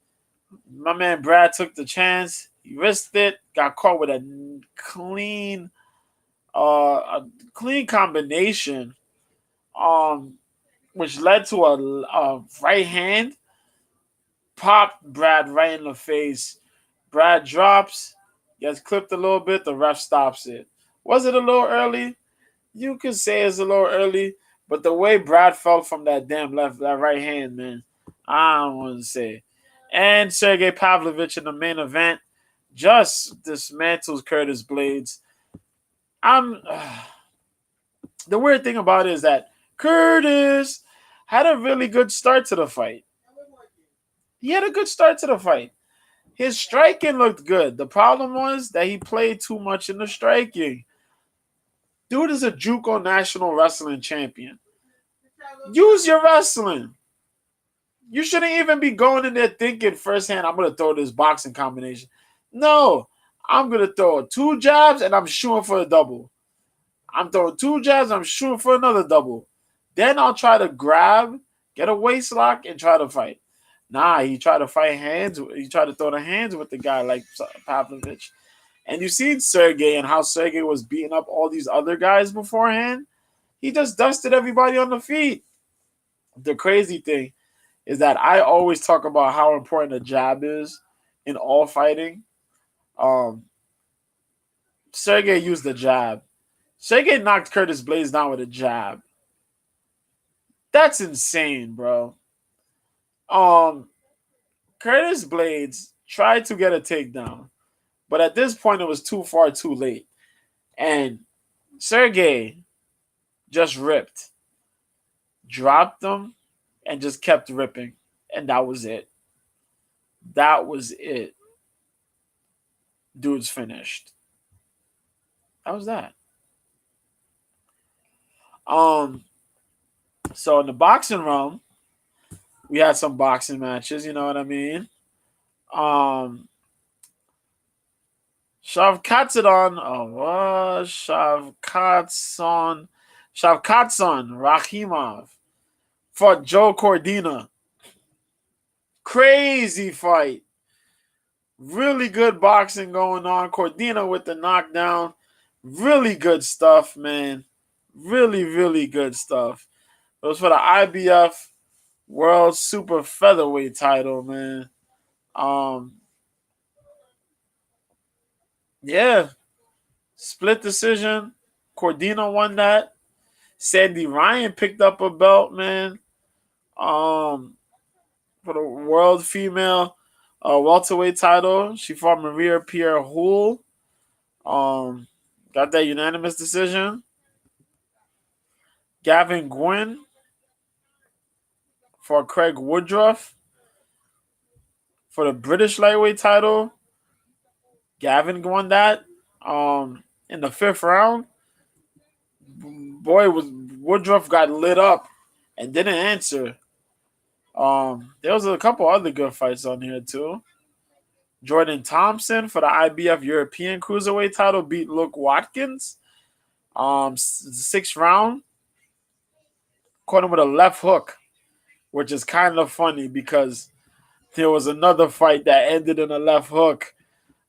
my man Brad took the chance. He risked it. Got caught with a clean combination, which led to a right hand. Popped Brad right in the face. Brad drops, gets clipped a little bit. The ref stops it. Was it a little early? You could say it's a little early, but the way Brad fell from that that right hand, man, I don't want to say. And Sergey Pavlovich in the main event just dismantles Curtis Blades. The weird thing about it is that Curtis had a really good start to the fight. He had a good start to the fight. His striking looked good. The problem was that he played too much in the striking. Dude is a JUCO National Wrestling Champion. Use your wrestling. You shouldn't even be going in there thinking firsthand, I'm going to throw this boxing combination. No, I'm going to throw 2 jabs and I'm shooting for a double. I'm throwing 2 jabs, I'm shooting for another double. Then I'll try to grab, get a waist lock, and try to fight. Nah, he tried to fight hands. He tried to throw the hands with the guy like Pavlovich. And you've seen Sergey and how Sergey was beating up all these other guys beforehand. He just dusted everybody on the feet. The crazy thing is that I always talk about how important a jab is in all fighting. Um, Sergey used the jab. Sergey knocked Curtis Blades down with a jab. That's insane, bro. Um, Curtis Blades tried to get a takedown, but at this point it was too far too late. And Sergey just ripped, dropped him, and just kept ripping. And that was it. That was it. Dude's finished. That was that. Um, so in the boxing realm, we had some boxing matches, you know what I mean? Um Shavkatson Rakhimov fought Joe Cordina. Crazy fight. Really good boxing going on. Cordina with the knockdown. Really good stuff, man. Really, really good stuff. It was for the IBF World Super Featherweight title, man. Um, yeah, split decision. Cordina won that. Sandy Ryan picked up a belt, man. For the world female welterweight title, she fought Maria Pierre Houle. Got that unanimous decision. Gavin Gwynn for Craig Woodruff for the British lightweight title. Gavin won that. In the fifth round, boy, was Woodruff got lit up and didn't answer. There was a couple other good fights on here too. Jordan Thompson for the IBF European Cruiserweight title beat Luke Watkins. Sixth round, caught him with a left hook, which is kind of funny because there was another fight that ended in a left hook.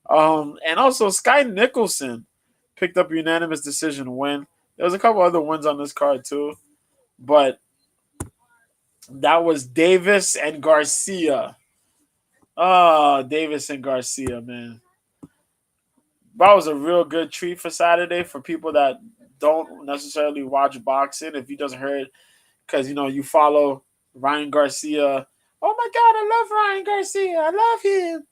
And also Sky Nicholson picked up a unanimous decision win. There was a couple other wins on this card too, but that was Davis and Garcia. Davis and Garcia, man. That was a real good treat for Saturday for people that don't necessarily watch boxing. If you just heard, because you follow Ryan Garcia. Oh my God, I love Ryan Garcia. I love him.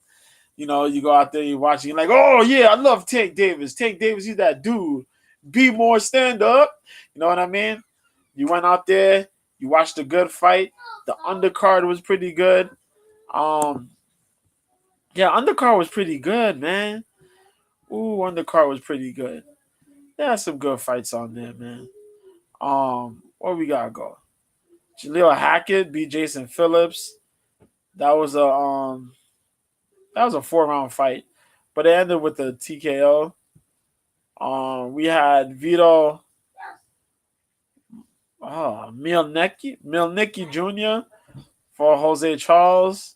You go out there, you watch, you're like, oh yeah, I love Tank Davis. Tank Davis, he's that dude. Be more stand up. You know what I mean? You went out there, you watched a good fight. The undercard was pretty good. Yeah, undercard was pretty good, man. Ooh, undercard was pretty good. There are some good fights on there, man. Where we gotta go? Jaleel Hackett beat Jason Phillips. That was a 4-round fight, but it ended with a TKO. We had Vito Milnicki Jr. for Jose Charles.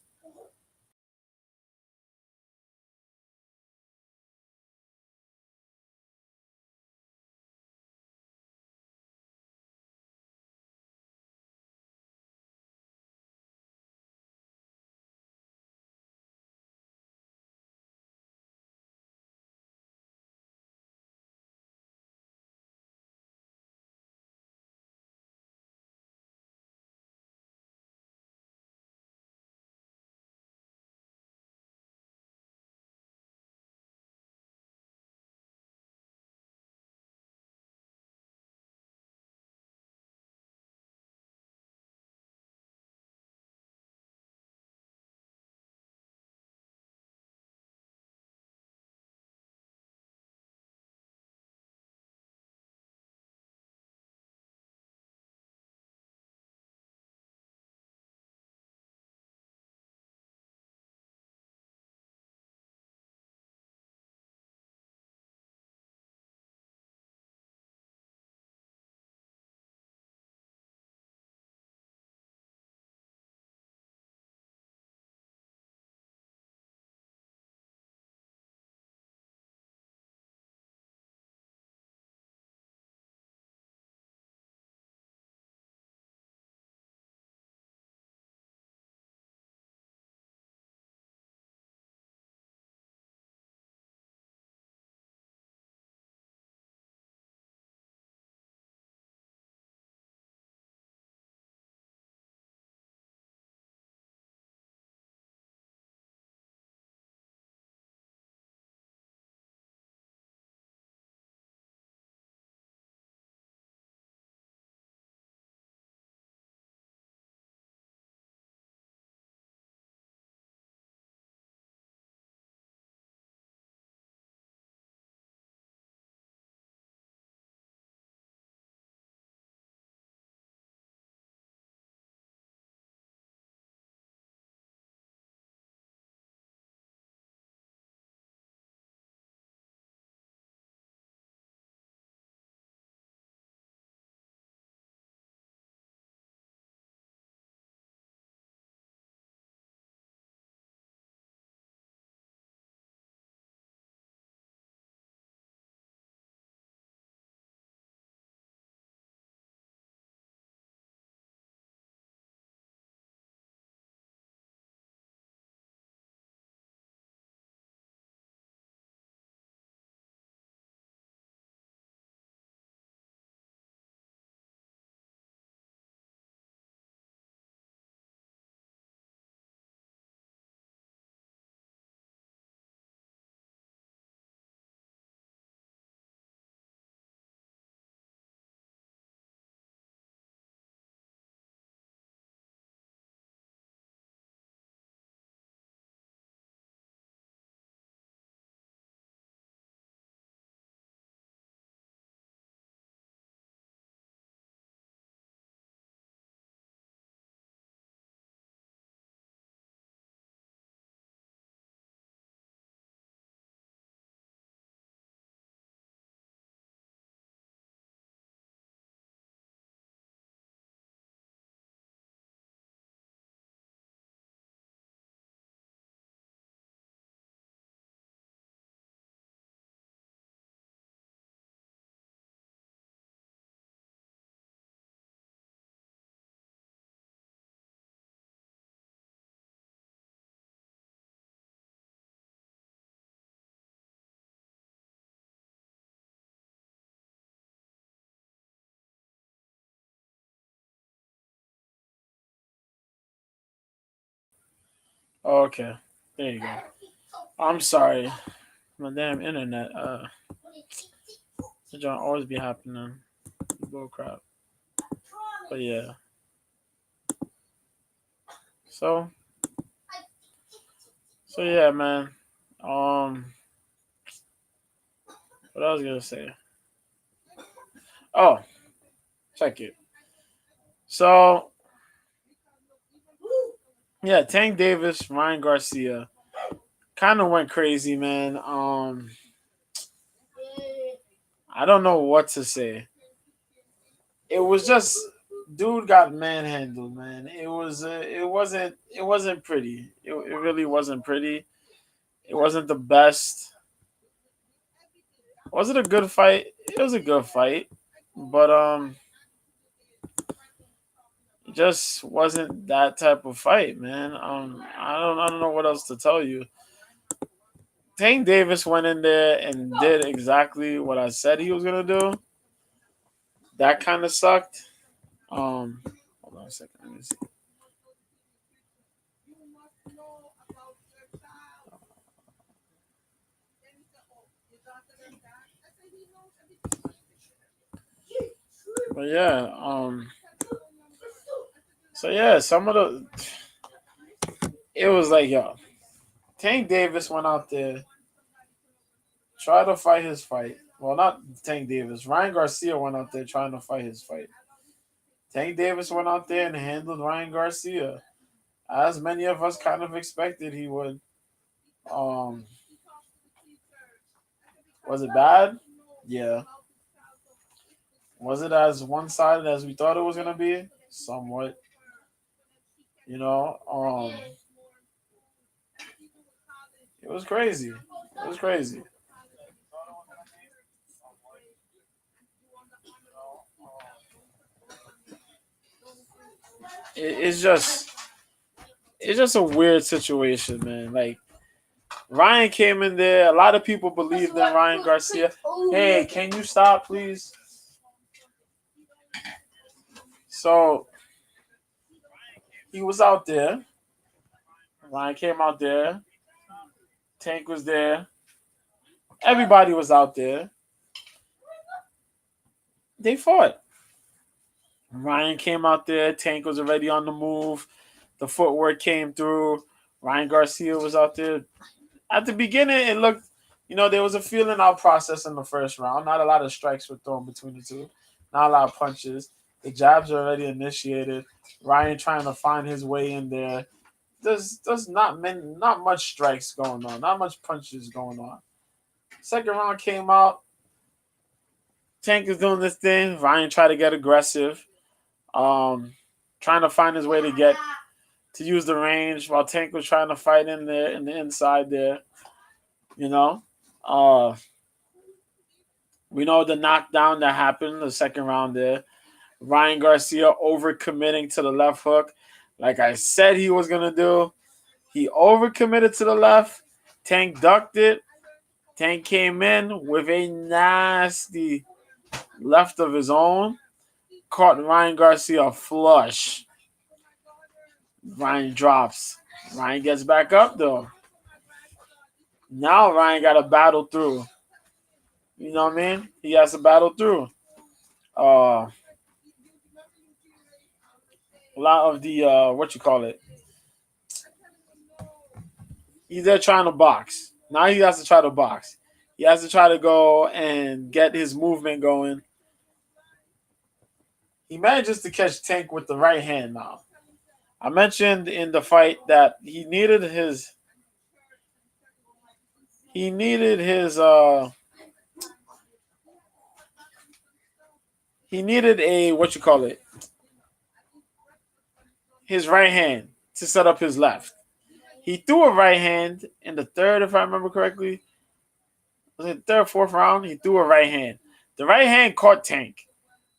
Okay, there you go. I'm sorry, my damn internet. The joint always be happening. Bull crap. But yeah. So yeah, man. Um, what I was gonna say? Oh, check it. So yeah, Tank Davis, Ryan Garcia, kind of went crazy, man. I don't know what to say. It was just dude got manhandled, man. It wasn't pretty. It really wasn't pretty. It wasn't the best. Was it a good fight? It was a good fight, but it just wasn't that type of fight, man. I don't know what else to tell you. Tank Davis went in there and did exactly what I said he was gonna do. That kind of sucked. Hold on a second. Let me see. But yeah, so yeah, some of the it was like yo, Tank Davis went out there, tried to fight his fight. Well, not Tank Davis. Ryan Garcia went out there trying to fight his fight. Tank Davis went out there and handled Ryan Garcia, as many of us kind of expected he would. Um, was it bad? Yeah. Was it as one sided as we thought it was gonna be? Somewhat. You know, it was crazy. It was crazy. It's just a weird situation, man. Like Ryan came in there. A lot of people believed in Ryan Garcia. Hey, can you stop, please? So he was out there. Ryan came out there. Tank was there. Everybody was out there. They fought. Ryan came out there. Tank was already on the move. The footwork came through. Ryan Garcia was out there. At the beginning, it looked, there was a feeling out process in the first round. Not a lot of strikes were thrown between the two. Not a lot of punches. The jabs are already initiated. Ryan trying to find his way in there. There's not much strikes going on. Not much punches going on. Second round came out. Tank is doing this thing. Ryan tried to get aggressive. Um, Trying to find his way to use the range while Tank was trying to fight in there in the inside there. You know, uh, we know the knockdown that happened the second round there. Ryan Garcia overcommitting to the left hook, like I said he was gonna do. He overcommitted to the left. Tank ducked it. Tank came in with a nasty left of his own. Caught Ryan Garcia flush. Ryan drops. Ryan gets back up though. Now Ryan got to battle through. You know what I mean? He has to battle through. A lot of the what you call it? He's there trying to box. Now he has to try to box. He has to try to go and get his movement going. He manages to catch Tank with the right hand now. I mentioned in the fight that he needed his he needed a what you call it? His right hand to set up his left. He threw a right hand in the third, if I remember correctly. Was it third, fourth round? He threw a right hand. The right hand caught Tank,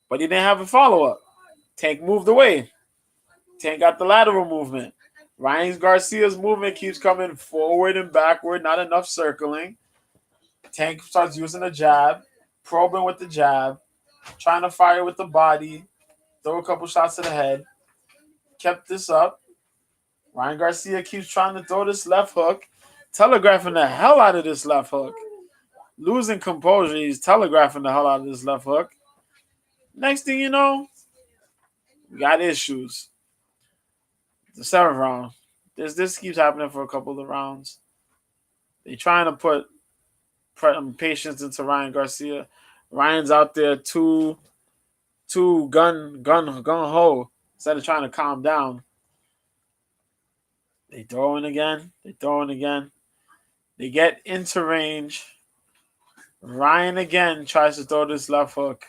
but he didn't have a follow up. Tank moved away. Tank got the lateral movement. Ryan Garcia's movement keeps coming forward and backward, not enough circling. Tank starts using a jab, probing with the jab, trying to fire with the body, throw a couple shots to the head. Kept this up. Ryan Garcia keeps trying to throw this left hook, telegraphing the hell out of this left hook. Losing composure, he's telegraphing the hell out of this left hook. Next thing you know, we got issues. The seventh round. This keeps happening for a couple of rounds. They trying to put patience into Ryan Garcia. Ryan's out there too gun ho instead of trying to calm down. They throwing again. They throwing again. They get into range. Ryan again tries to throw this left hook.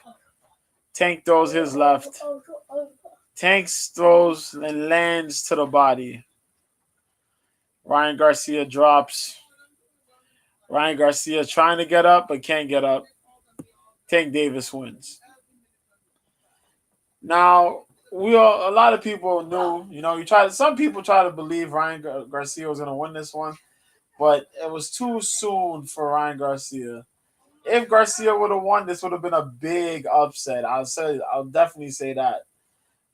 Tank throws his left. Tank throws and lands to the body. Ryan Garcia drops. Ryan Garcia trying to get up but can't get up. Tank Davis wins. Now, a lot of people knew, some people try to believe Ryan Garcia was going to win this one, but it was too soon for Ryan Garcia. If Garcia would have won, this would have been a big upset. I'll definitely say that.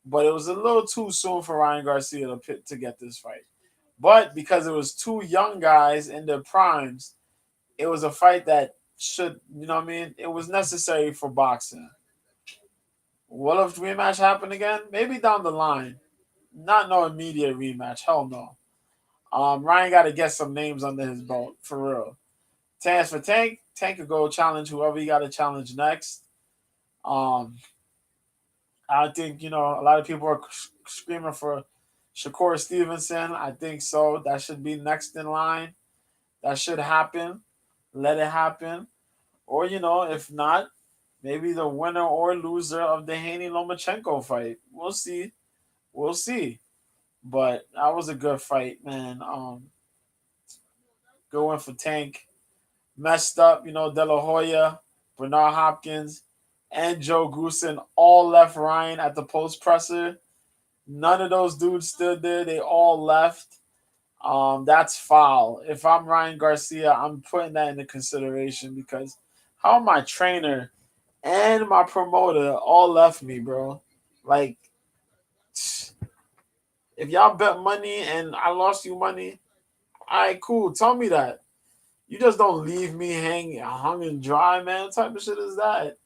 But it was a little too soon for Ryan Garcia to get this fight. But because it was two young guys in their primes, it was a fight that should, it was necessary for boxing. Will a rematch happen again? Maybe down the line. Not no immediate rematch. Hell no. Ryan got to get some names under his belt, for real. As for Tank, Tank could go challenge whoever he got to challenge next. I think, a lot of people are screaming for Shakur Stevenson. I think so. That should be next in line. That should happen. Let it happen. Or, if not, maybe the winner or loser of the Haney Lomachenko fight. We'll see. We'll see. But that was a good fight, man. Going for Tank. Messed up, De La Hoya, Bernard Hopkins, and Joe Goosen all left Ryan at the post presser. None of those dudes stood there. They all left. That's foul. If I'm Ryan Garcia, I'm putting that into consideration because how my trainer and my promoter all left me, bro. Like, if y'all bet money and I lost you money, all right, cool. Tell me that. You just don't leave me hung and dry, man. What type of shit is that?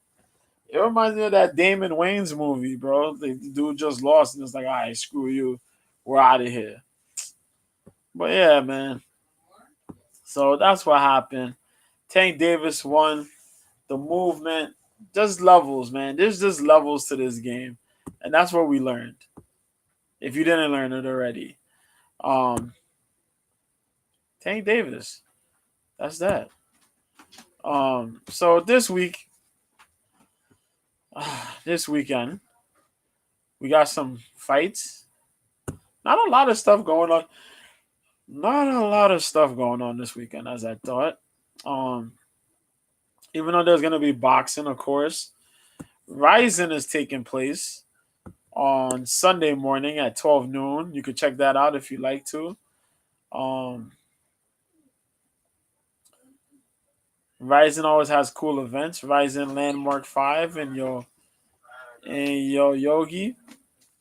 It reminds me of that Damon Wayans movie, bro. The dude just lost and it's like, all right, screw you. We're out of here. But yeah, man. So that's what happened. Tank Davis won. The movement, just levels, man. There's just levels to this game. And that's what we learned. If you didn't learn it already. Tank Davis. That's that. So this weekend, we got some fights. Not a lot of stuff going on. Not a lot of stuff going on this weekend, as I thought. Even though there's gonna be boxing, of course. Rising is taking place on Sunday morning at 12 noon. You could check that out if you like to. Rising always has cool events. Rising Landmark 5 in Yogi.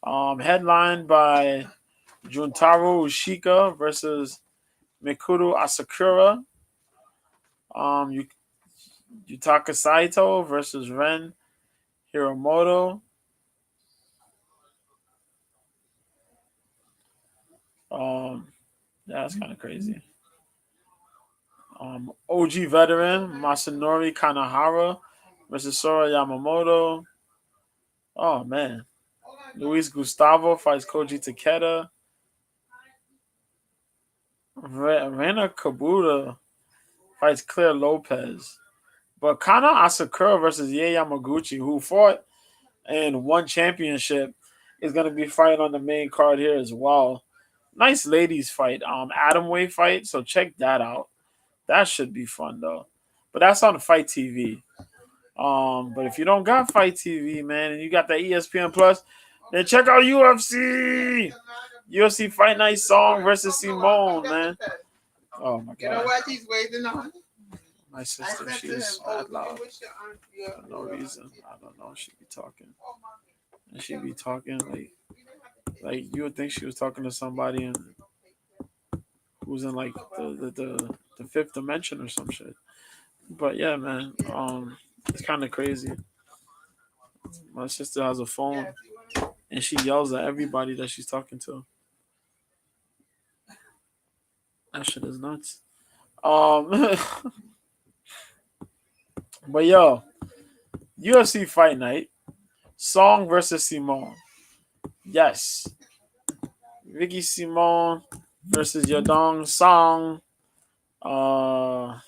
Headlined by Juntaro Ushika versus Mikuru Asakura. Yutaka Saito versus Ren Hiromoto. That's kind of crazy. OG veteran Masanori Kanahara versus Sora Yamamoto. Oh man. Luis Gustavo fights Koji Takeda. Rena Kabuta fights Claire Lopez. But Kana Asakura versus Ye Yamaguchi, who fought and won championship, is going to be fighting on the main card here as well. Nice ladies fight. Atomweight fight, so check that out. That should be fun though. But that's on Fight TV. But if you don't got Fight TV, man, and you got that ESPN Plus, then check out UFC. UFC Fight Night Song versus Simone, man. Oh my god. You know what he's waiting on? My sister, she's mad loud for no reason. I don't know. She be talking. And she be talking like you would think she was talking to somebody and who's in like the fifth dimension or some shit. But yeah, man, it's kind of crazy. My sister has a phone and she yells at everybody that she's talking to. That shit is nuts. Um, but yo, UFC Fight Night, Song versus Simone. Yes, Vicky Simone versus Yadong Song. Uh,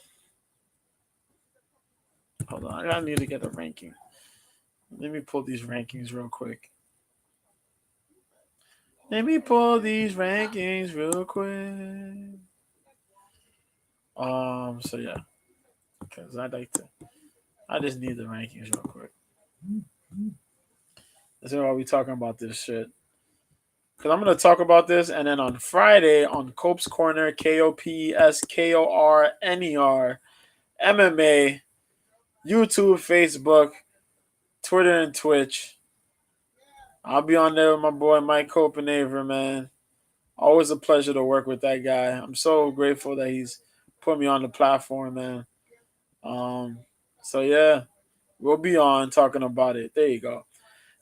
Hold on, I need to get a ranking. Let me pull these rankings real quick. Let me pull these rankings real quick. So yeah, because I just need the rankings real quick. That's why we talking about this shit. Because I'm gonna talk about this, and then on Friday on Cope's Corner, KOPSKORNER, MMA, YouTube, Facebook, Twitter, and Twitch. I'll be on there with my boy Mike Copenaver, man. Always a pleasure to work with that guy. I'm so grateful that he's put me on the platform, man. Um, so yeah, we'll be on talking about it. There you go.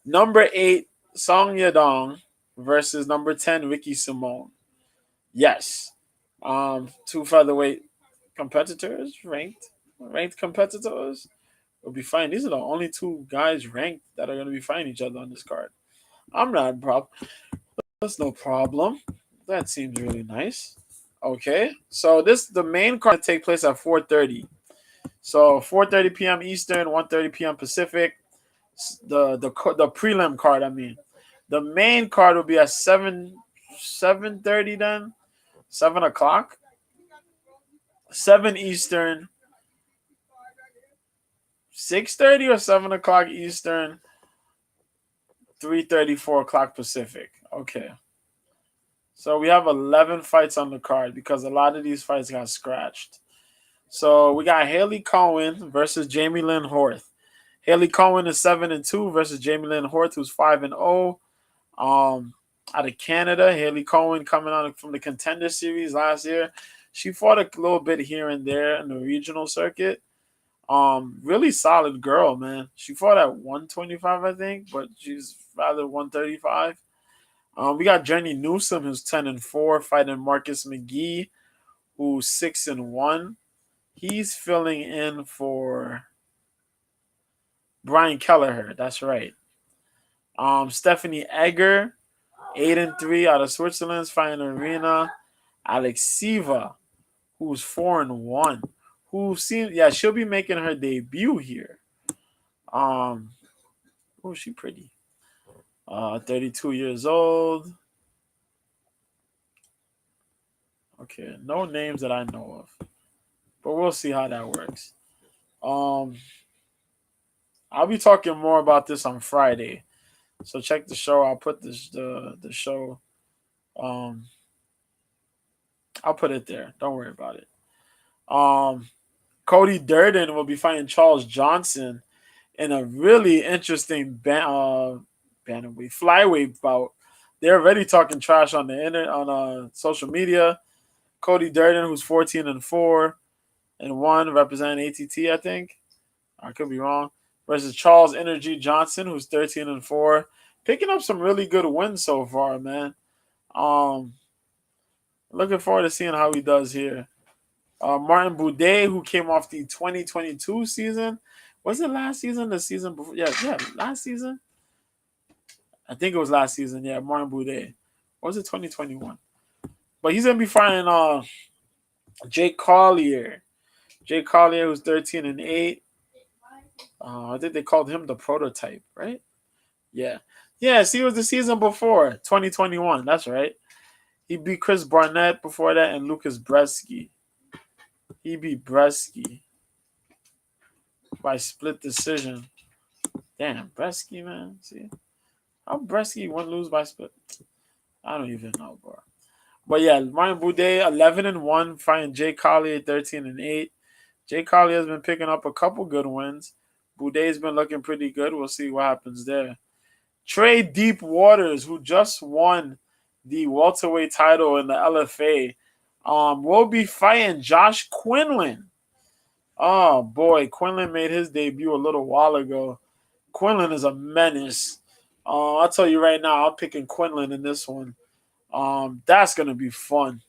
Number 8, Song Yadong versus number 10, Ricky Simone. Yes. Two featherweight competitors, ranked competitors will be fighting. These are the only two guys ranked that are going to be fighting each other on this card. I'm not a problem. That's no problem. That seems really nice. Okay, so the main card take place at 4:30. So 4:30 p.m. Eastern, 1:30 p.m. Pacific. The prelim card, I mean, the main card will be at 7:30 then, 7 o'clock, 7 Eastern, 6:30 or 7 o'clock Eastern, 3:30, 4 o'clock Pacific. Okay. So we have 11 fights on the card because a lot of these fights got scratched. So we got Haley Cohen versus Jamie Lynn Horth. Haley Cohen is 7-2 versus Jamie Lynn Horth, who's 5-0. Out of Canada, Haley Cohen coming out from the Contender Series last year. She fought a little bit here and there in the regional circuit. Really solid girl, man. She fought at 125, I think, but she's rather 135. We got Jenny Newsom, who's 10-4, fighting Marcus McGee, who's 6-1. He's filling in for Brian Kelleher. That's right. Stephanie Egger, 8-3 out of Switzerland's fighting Arena Alexieva, who's 4-1. She'll be making her debut here. She pretty. 32 years old. Okay, no names that I know of, but we'll see how that works. I'll be talking more about this on Friday, so check the show. I'll put the show. I'll put it there. Don't worry about it. Cody Durden will be fighting Charles Johnson in a really interesting bantamweight flyweight bout. They're already talking trash on the internet, on social media. Cody Durden, who's 14-4 and 1, representing ATT, I think. I could be wrong. Versus Charles Energy Johnson, who's 13-4, picking up some really good wins so far, man. Looking forward to seeing how he does here. Martin Boudet, who came off the 2022 season. Was it last season? The season before? Yeah, last season. I think it was last season. Yeah, Martin Boudet. Or was it 2021? But he's gonna be fighting Jake Collier. Jake Collier, who's 13-8. I think they called him the prototype, right? Yeah. Yes, he was the season before, 2021. That's right. He beat Chris Barnett before that and Lucas Bresky. He beat Bresky by split decision. Damn, Bresky, man. See? How Bresky won't lose by split? I don't even know, bro. But yeah, Martin Boudet, 11-1, fighting Jay Collier, 13-8. Jay Collier has been picking up a couple good wins. Boudet's been looking pretty good. We'll see what happens there. Trey Deep Waters, who just won the welterweight title in the LFA, Will be fighting Josh Quinlan. Oh boy, Quinlan made his debut a little while ago. Quinlan is a menace. I'll tell you right now, I'm picking Quinlan in this one. That's gonna be fun.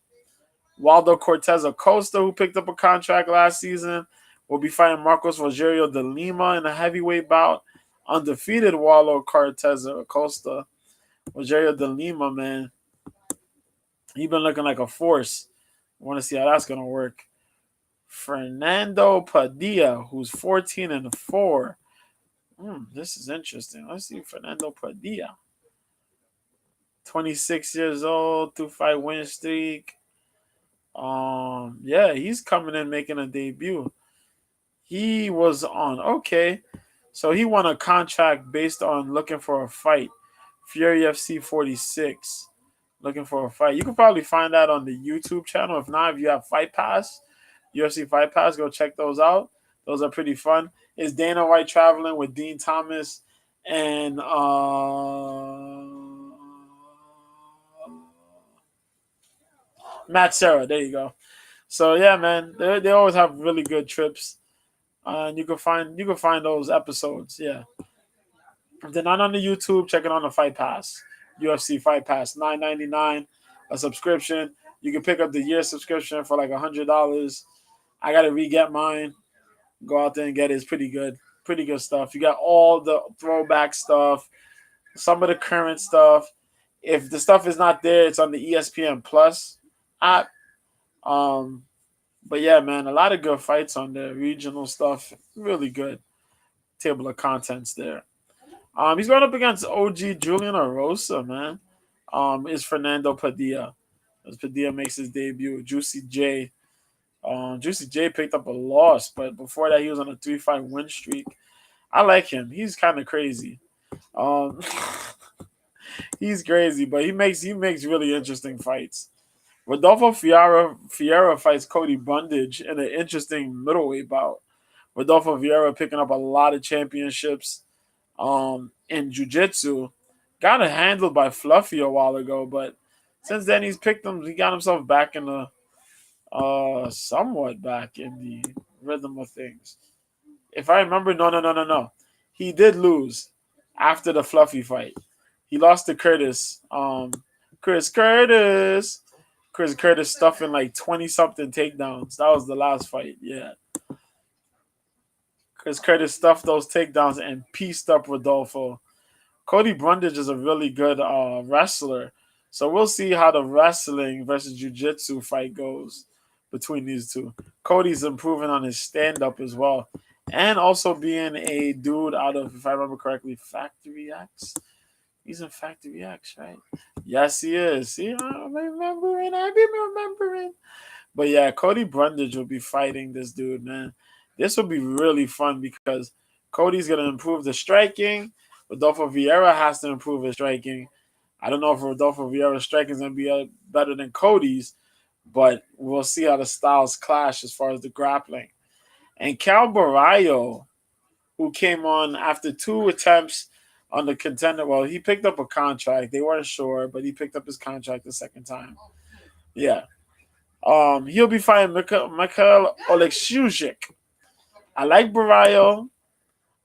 Waldo Cortez Acosta, who picked up a contract last season, will be fighting Marcos Rogerio de Lima in a heavyweight bout. Undefeated Waldo Cortez Acosta. Rogerio de Lima, man, he's been looking like a force. I want to see how that's gonna work. Fernando Padilla, who's 14-4. This is interesting. Let's see Fernando Padilla. 26 years old, 2-fight win streak. Yeah, he's coming in making a debut. He was on. Okay. So he won a contract based on looking for a fight. Fury FC 46. Looking for a fight. You can probably find that on the YouTube channel. If not, if you have Fight Pass, UFC Fight Pass, go check those out. Those are pretty fun. Is Dana White traveling with Dean Thomas and Matt Serra? There you go. So yeah, man, they always have really good trips, and you can find those episodes. Yeah, if they're not on the YouTube, check it on the Fight Pass. UFC Fight Pass, $9.99 a subscription. You can pick up the year subscription for like $100. I gotta re-get mine. Go out there and get it. It's pretty good. Pretty good stuff. You got all the throwback stuff, some of the current stuff. If the stuff is not there, it's on the ESPN Plus app. But yeah, man, a lot of good fights on there. Regional stuff, really good. Table of contents there. He's going up against OG Julian Arosa, man. Is Fernando Padilla. As Padilla makes his debut. Juicy J. Juicy J picked up a loss, but before that, he was on a 3-fight win streak. I like him. He's kind of crazy. Um, he's crazy, but he makes really interesting fights. Rodolfo Fiera fights Cody Brundage in an interesting middleweight bout. Rodolfo Vieira picking up a lot of championships in jiu-jitsu. Got handled by Fluffy a while ago, but since then he got himself back in the somewhat back in the rhythm of things. If I remember, no. He did lose after the Fluffy fight. He lost to Curtis. Chris Curtis. Chris Curtis stuffing like 20 something takedowns. That was the last fight. Yeah. Chris Curtis stuffed those takedowns and pieced up Rodolfo. Cody Brundage is a really good wrestler. So we'll see how the wrestling versus jiu-jitsu fight goes between these two. Cody's improving on his stand-up as well. And also being a dude out of, if I remember correctly, Factory X. He's in Factory X, right? Yes, he is. See, I'm remembering. But yeah, Cody Brundage will be fighting this dude, man. This will be really fun because Cody's going to improve the striking. Rodolfo Vieira has to improve his striking. I don't know if Rodolfo Vieira's striking is going to be better than Cody's, but we'll see how the styles clash as far as the grappling. And Cal Barrio, who came on after 2 attempts on the contender. Well, he picked up a contract. They weren't sure, but he picked up his contract the second time. Yeah. He'll be fighting Mikhail Oleksiejczuk. I like Barrio,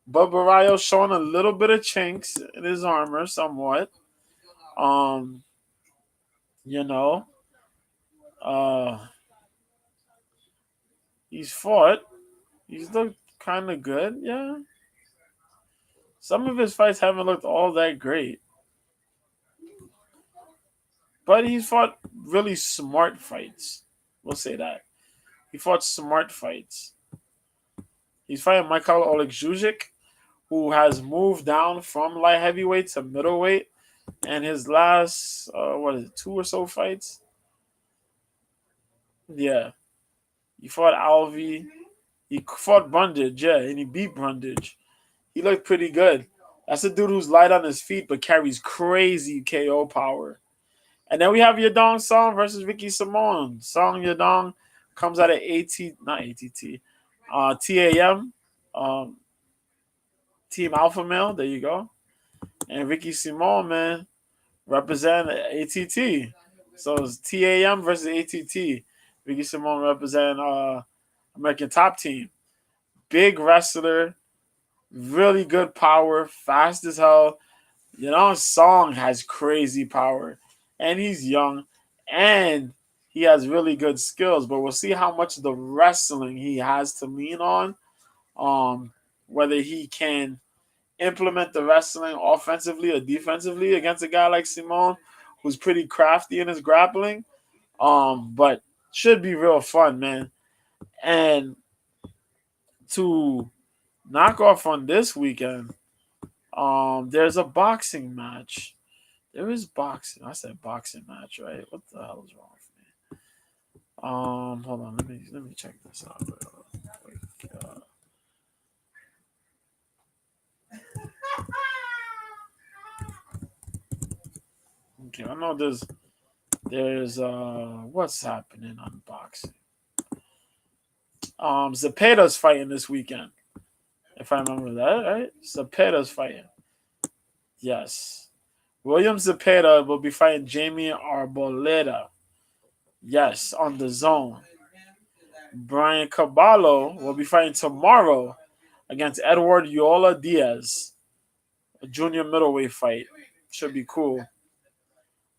but Barrio's showing a little bit of chinks in his armor somewhat. You know, he's fought. He's looked kind of good, yeah. Some of his fights haven't looked all that great. But he's fought really smart fights. We'll say that. He fought smart fights. He's fighting Mikhail Oleksiejczuk, who has moved down from light heavyweight to middleweight. And his last, 2 or so fights? Yeah. He fought Alvey. He fought Brundage, yeah, and he beat Brundage. He looked pretty good. That's a dude who's light on his feet but carries crazy KO power. And then we have Yadong Song versus Ricky Simon. Song Yadong comes out of TAM, Team Alpha Male. There you go. And Ricky Simon, man, represent ATT. So it's TAM versus ATT. Ricky Simon representing American Top Team. Big wrestler, really good power, fast as hell. Song has crazy power, and he's young, and he has really good skills. But we'll see how much of the wrestling he has to lean on. Whether he can implement the wrestling offensively or defensively against a guy like Simone, who's pretty crafty in his grappling. But should be real fun, man. And to knock off on this weekend, there's a boxing match. There is boxing. I said boxing match, right? What the hell is wrong with me? Hold on. Let me check this out. Okay, I know there's what's happening on boxing. Zepeda's fighting this weekend, if I remember that right. Zepeda's fighting. Yes, William Zepeda will be fighting Jamie Arboleda. Yes, on the zone. Brian Caballo will be fighting tomorrow against Edward Yola Diaz, a junior middleweight fight. Should be cool.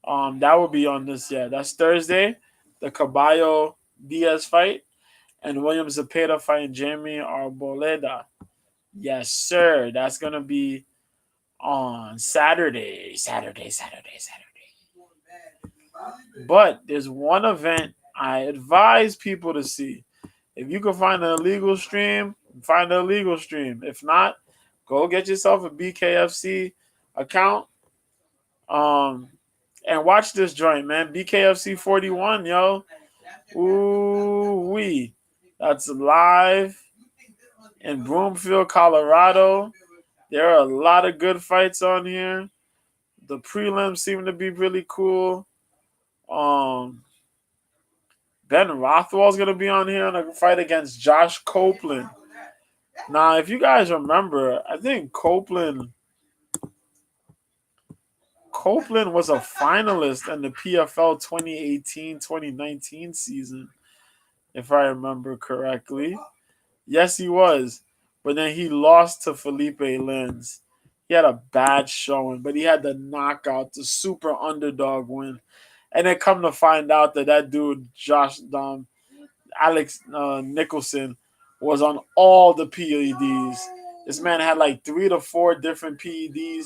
That will be on this. Yeah, that's Thursday. The Caballo Diaz fight and William Zepeda fighting Jamie Arboleda. Yes, sir. That's gonna be on Saturday. But there's one event I advise people to see. If you can find an illegal stream, find an illegal stream. If not, go get yourself a BKFC account. And watch this joint, man. BKFC 41, yo. Ooh wee. That's live in Broomfield, Colorado. There are a lot of good fights on here. The prelims seem to be really cool. Ben Rothwell's gonna be on here in a fight against Josh Copeland. Now, if you guys remember, I think Copeland was a finalist in the PFL 2018-2019 season, if I remember correctly. Yes, he was. But then he lost to Felipe Lins. He had a bad showing, but he had the knockout, the super underdog win. And then come to find out that dude, Alex Nicholson, was on all the PEDs. This man had like 3 to 4 different PEDs,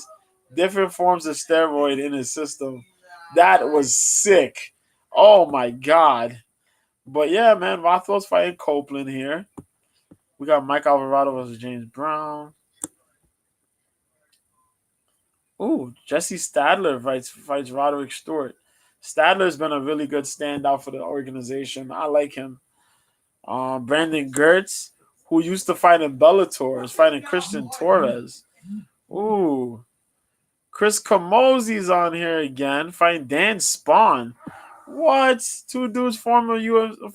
different forms of steroid in his system. That was sick. Oh my God. But yeah, man, Rothwell's fighting Copeland here. We got Mike Alvarado versus James Brown. Ooh, Jesse Stadler fights Roderick Stewart. Stadler's been a really good standout for the organization. I like him. Brandon Gertz, who used to fight in Bellator, is fighting Christian Torres. Ooh. Chris Camozzi's on here again, fighting Dan Spawn. What? 2 dudes former UFC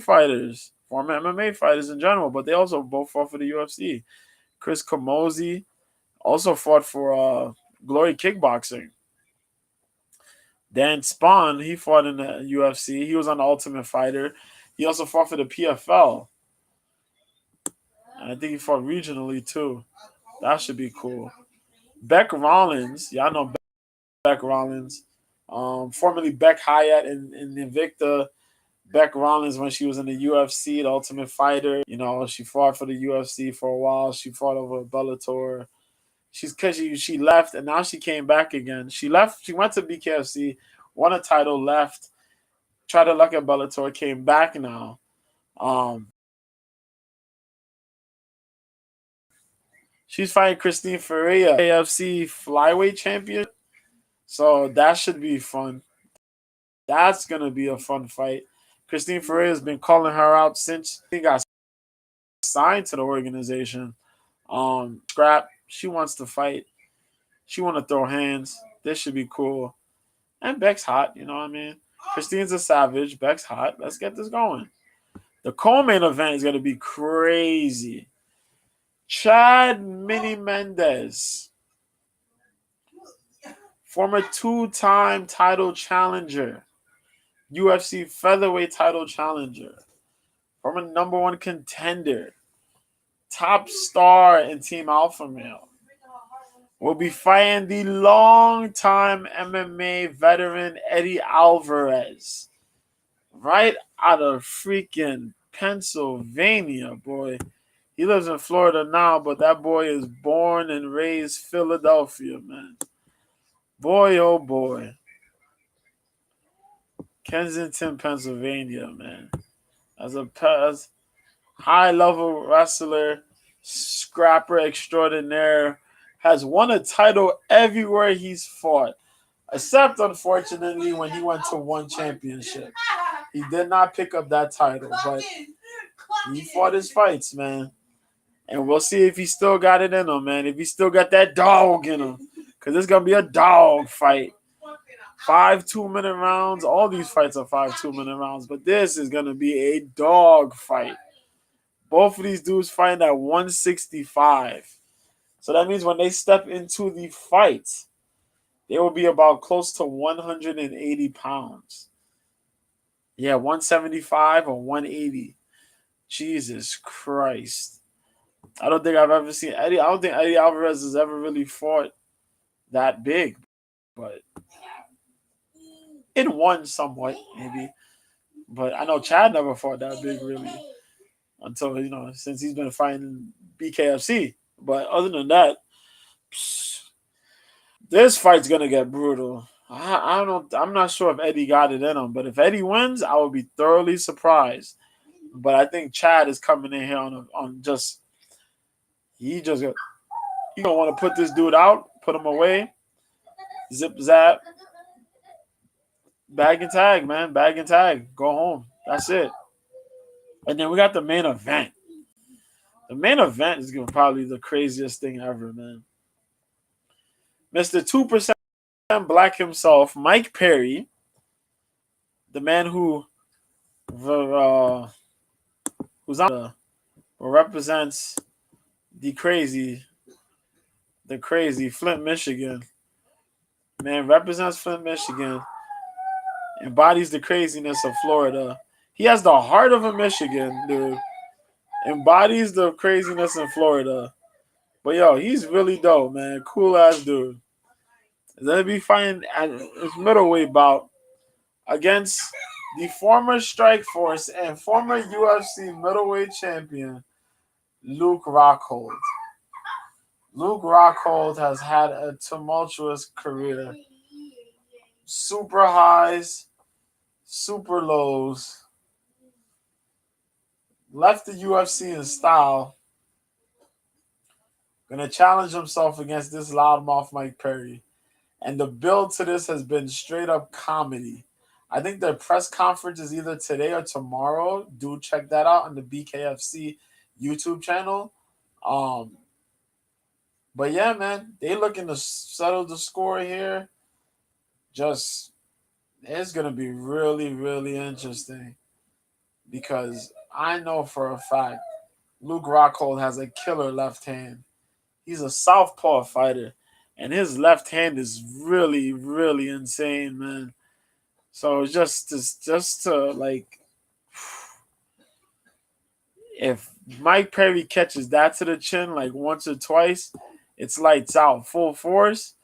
fighters, former MMA fighters in general, but they also both fought for the UFC. Chris Camozzi also fought for Glory Kickboxing. Dan Spawn, he fought in the UFC. He was on the Ultimate Fighter. He also fought for the PFL. And I think he fought regionally too. That should be cool. Beck Rollins, y'all know Beck Rollins. Formerly Beck Hyatt in Invicta. Beck Rollins, when she was in the UFC, the Ultimate Fighter, she fought for the UFC for a while. She fought over Bellator. She left and now she came back again. She left. She went to BKFC, won a title, left, tried her luck at Bellator, came back now. She's fighting Christine Ferreira, AFC flyweight champion. So that should be fun. That's gonna be a fun fight. Christine Ferreira has been calling her out since she got signed to the organization. Scrap. She wants to fight. She want to throw hands. This should be cool. And Beck's hot, you know what I mean? Christine's a savage. Beck's hot. Let's get this going. The co-main event is going to be crazy. Chad Mini Mendez, former 2-time title challenger, UFC featherweight title challenger, former number one contender, top star in Team Alpha Male, will be fighting the longtime MMA veteran Eddie Alvarez, right out of freaking Pennsylvania, boy. He lives in Florida now, but that boy is born and raised Philadelphia, man. Boy, oh boy. Kensington, Pennsylvania, man. As a high level wrestler, scrapper extraordinaire, has won a title everywhere he's fought, except unfortunately when he went to one championship. He did not pick up that title, but he fought his fights, man. And we'll see if he still got it in him, man. If he still got that dog in him. Because it's going to be a dog fight. 5 2-minute rounds. All these fights are 5 2-minute rounds. But this is going to be a dog fight. Both of these dudes fighting at 165. So that means when they step into the fight, they will be about close to 180 pounds. Yeah, 175 or 180. Jesus Christ. I don't think I've ever seen Eddie. I don't think Eddie Alvarez has ever really fought that big, but it won somewhat, maybe. But I know Chad never fought that big, really, until, since he's been fighting BKFC. But other than that, this fight's gonna get brutal. I don't. I'm not sure if Eddie got it in him, but if Eddie wins, I will be thoroughly surprised. But I think Chad is coming in here on just. He gonna want to put this dude out, put him away, zip zap, bag and tag, man, bag and tag, go home. That's it. And then we got the main event. The main event is probably the craziest thing ever, man. Mr. 2% Black himself, Mike Perry, the man who's on represents the crazy Flint, Michigan. Man, represents Flint, Michigan. Embodies the craziness of Florida. He has the heart of a Michigan, dude. Embodies the craziness in Florida. But yo, he's really dope, man. Cool ass dude. They'll be fighting at his middleweight bout against the former Strikeforce and former UFC middleweight champion, Luke Rockhold. Luke Rockhold has had a tumultuous career. Super highs, super lows. Left the UFC in style. Gonna challenge himself against this loudmouth Mike Perry. And the build to this has been straight up comedy. I think their press conference is either today or tomorrow. Do check that out on the BKFC YouTube channel. But yeah, man, they looking to settle the score here. It's gonna be really, really interesting because I know for a fact Luke Rockhold has a killer left hand. He's a southpaw fighter, and his left hand is really, really insane, man. So just to like, if Mike Perry catches that to the chin like once or twice, it's lights out, full force.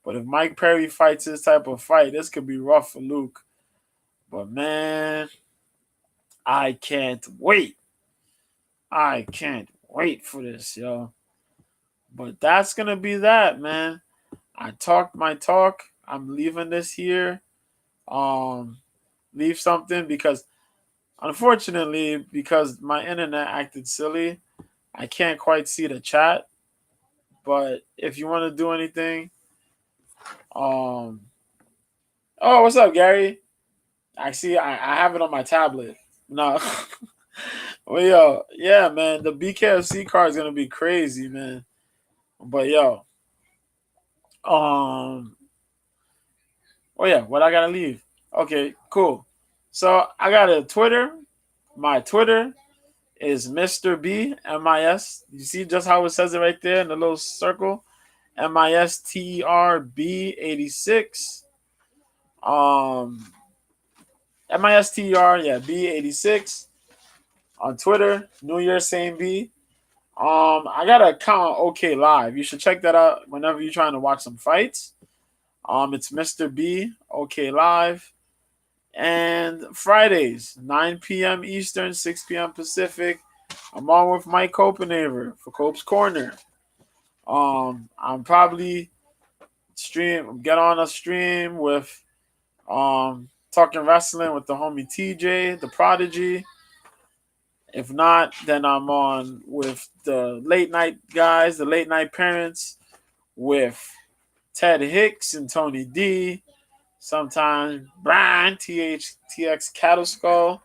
But if Mike Perry fights this type of fight, this could be rough for Luke. But man, I can't wait. I can't wait for this, yo. But that's going to be that, man. I talked my talk. I'm leaving this here. Leave something because, unfortunately, because my internet acted silly, I can't quite see the chat. But if you want to do anything, oh, what's up, Gary? I see. I have it on my tablet. No. Well, yo, yeah, man. The BKFC card is gonna be crazy, man. But yo, oh yeah, what I gotta leave? Okay, cool. So I got a Twitter. My Twitter is Mr. B MIS. You see just how it says it right there in the little circle, MISTERB86. MISTR, yeah, B86 on Twitter. New Year, same B. I got an account on OK Live. You should check that out whenever you're trying to watch some fights. It's Mr. B, OK Live. And Fridays, 9 p.m. Eastern, 6 p.m. Pacific. I'm on with Mike Copenhaver for Cope's Corner. I'm probably get on a stream with talking wrestling with the homie TJ, the Prodigy. If not, then I'm on with the late night guys, the late night parents, with Ted Hicks and Tony D. Sometimes Brian TX Cattle Skull.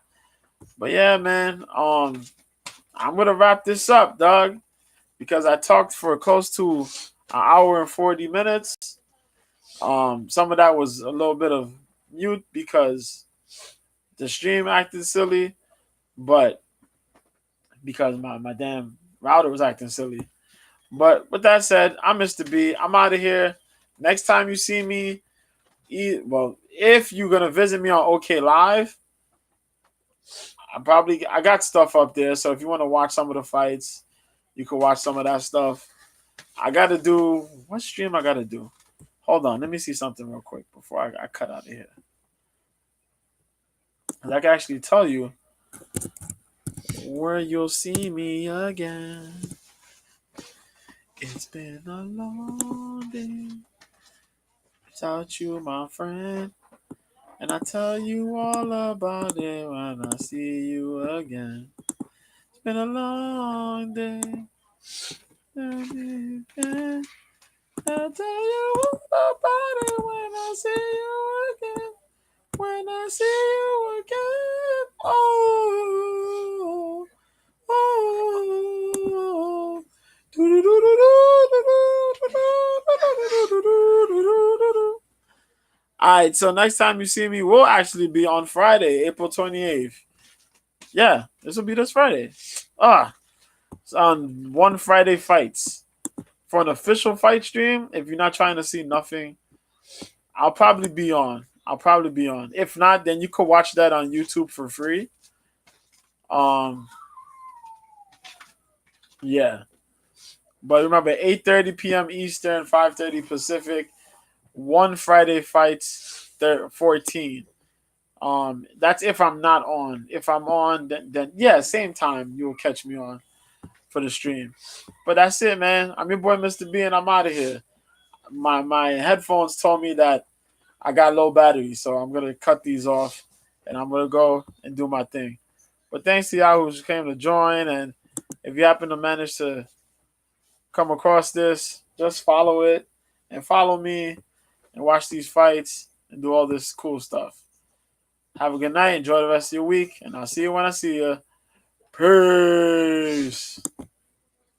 But yeah, man, I'm gonna wrap this up, dog, because I talked for close to an hour and 40 minutes. Some of that was a little bit of mute because the stream acted silly, but because my damn router was acting silly. But with that said, I'm Mr. B. I'm out of here. Next time you see me, if you're gonna visit me on OK Live, I got stuff up there. So if you want to watch some of the fights, you can watch some of that stuff. I gotta do what stream I gotta do. Hold on, let me see something real quick before I cut out of here. I can actually tell you where you'll see me again. It's been a long day without you, my friend. And I tell you all about it when I see you again. It's been a long day. I'll tell you all about it when I see you again. When I see you again. Oh, oh. All right, so next time you see me will actually be on Friday, April 28th. Yeah, this will be this Friday. It's on One Friday Fights. For an official fight stream, if you're not trying to see nothing, I'll probably be on. If not, then you could watch that on YouTube for free. Yeah. But remember, 8:30 p.m. Eastern, 5:30 Pacific. One Friday Fights 14. That's if I'm not on. If I'm on, then yeah, same time you'll catch me on for the stream. But that's it, man. I'm your boy Mr. B, and I'm out of here. My headphones told me that I got low battery, so I'm gonna cut these off, and I'm gonna go and do my thing. But thanks to y'all who came to join, and if you happen to manage to come across this, just follow it and follow me and watch these fights and do all this cool stuff. Have a good night. Enjoy the rest of your week, and I'll see you when I see you. Peace.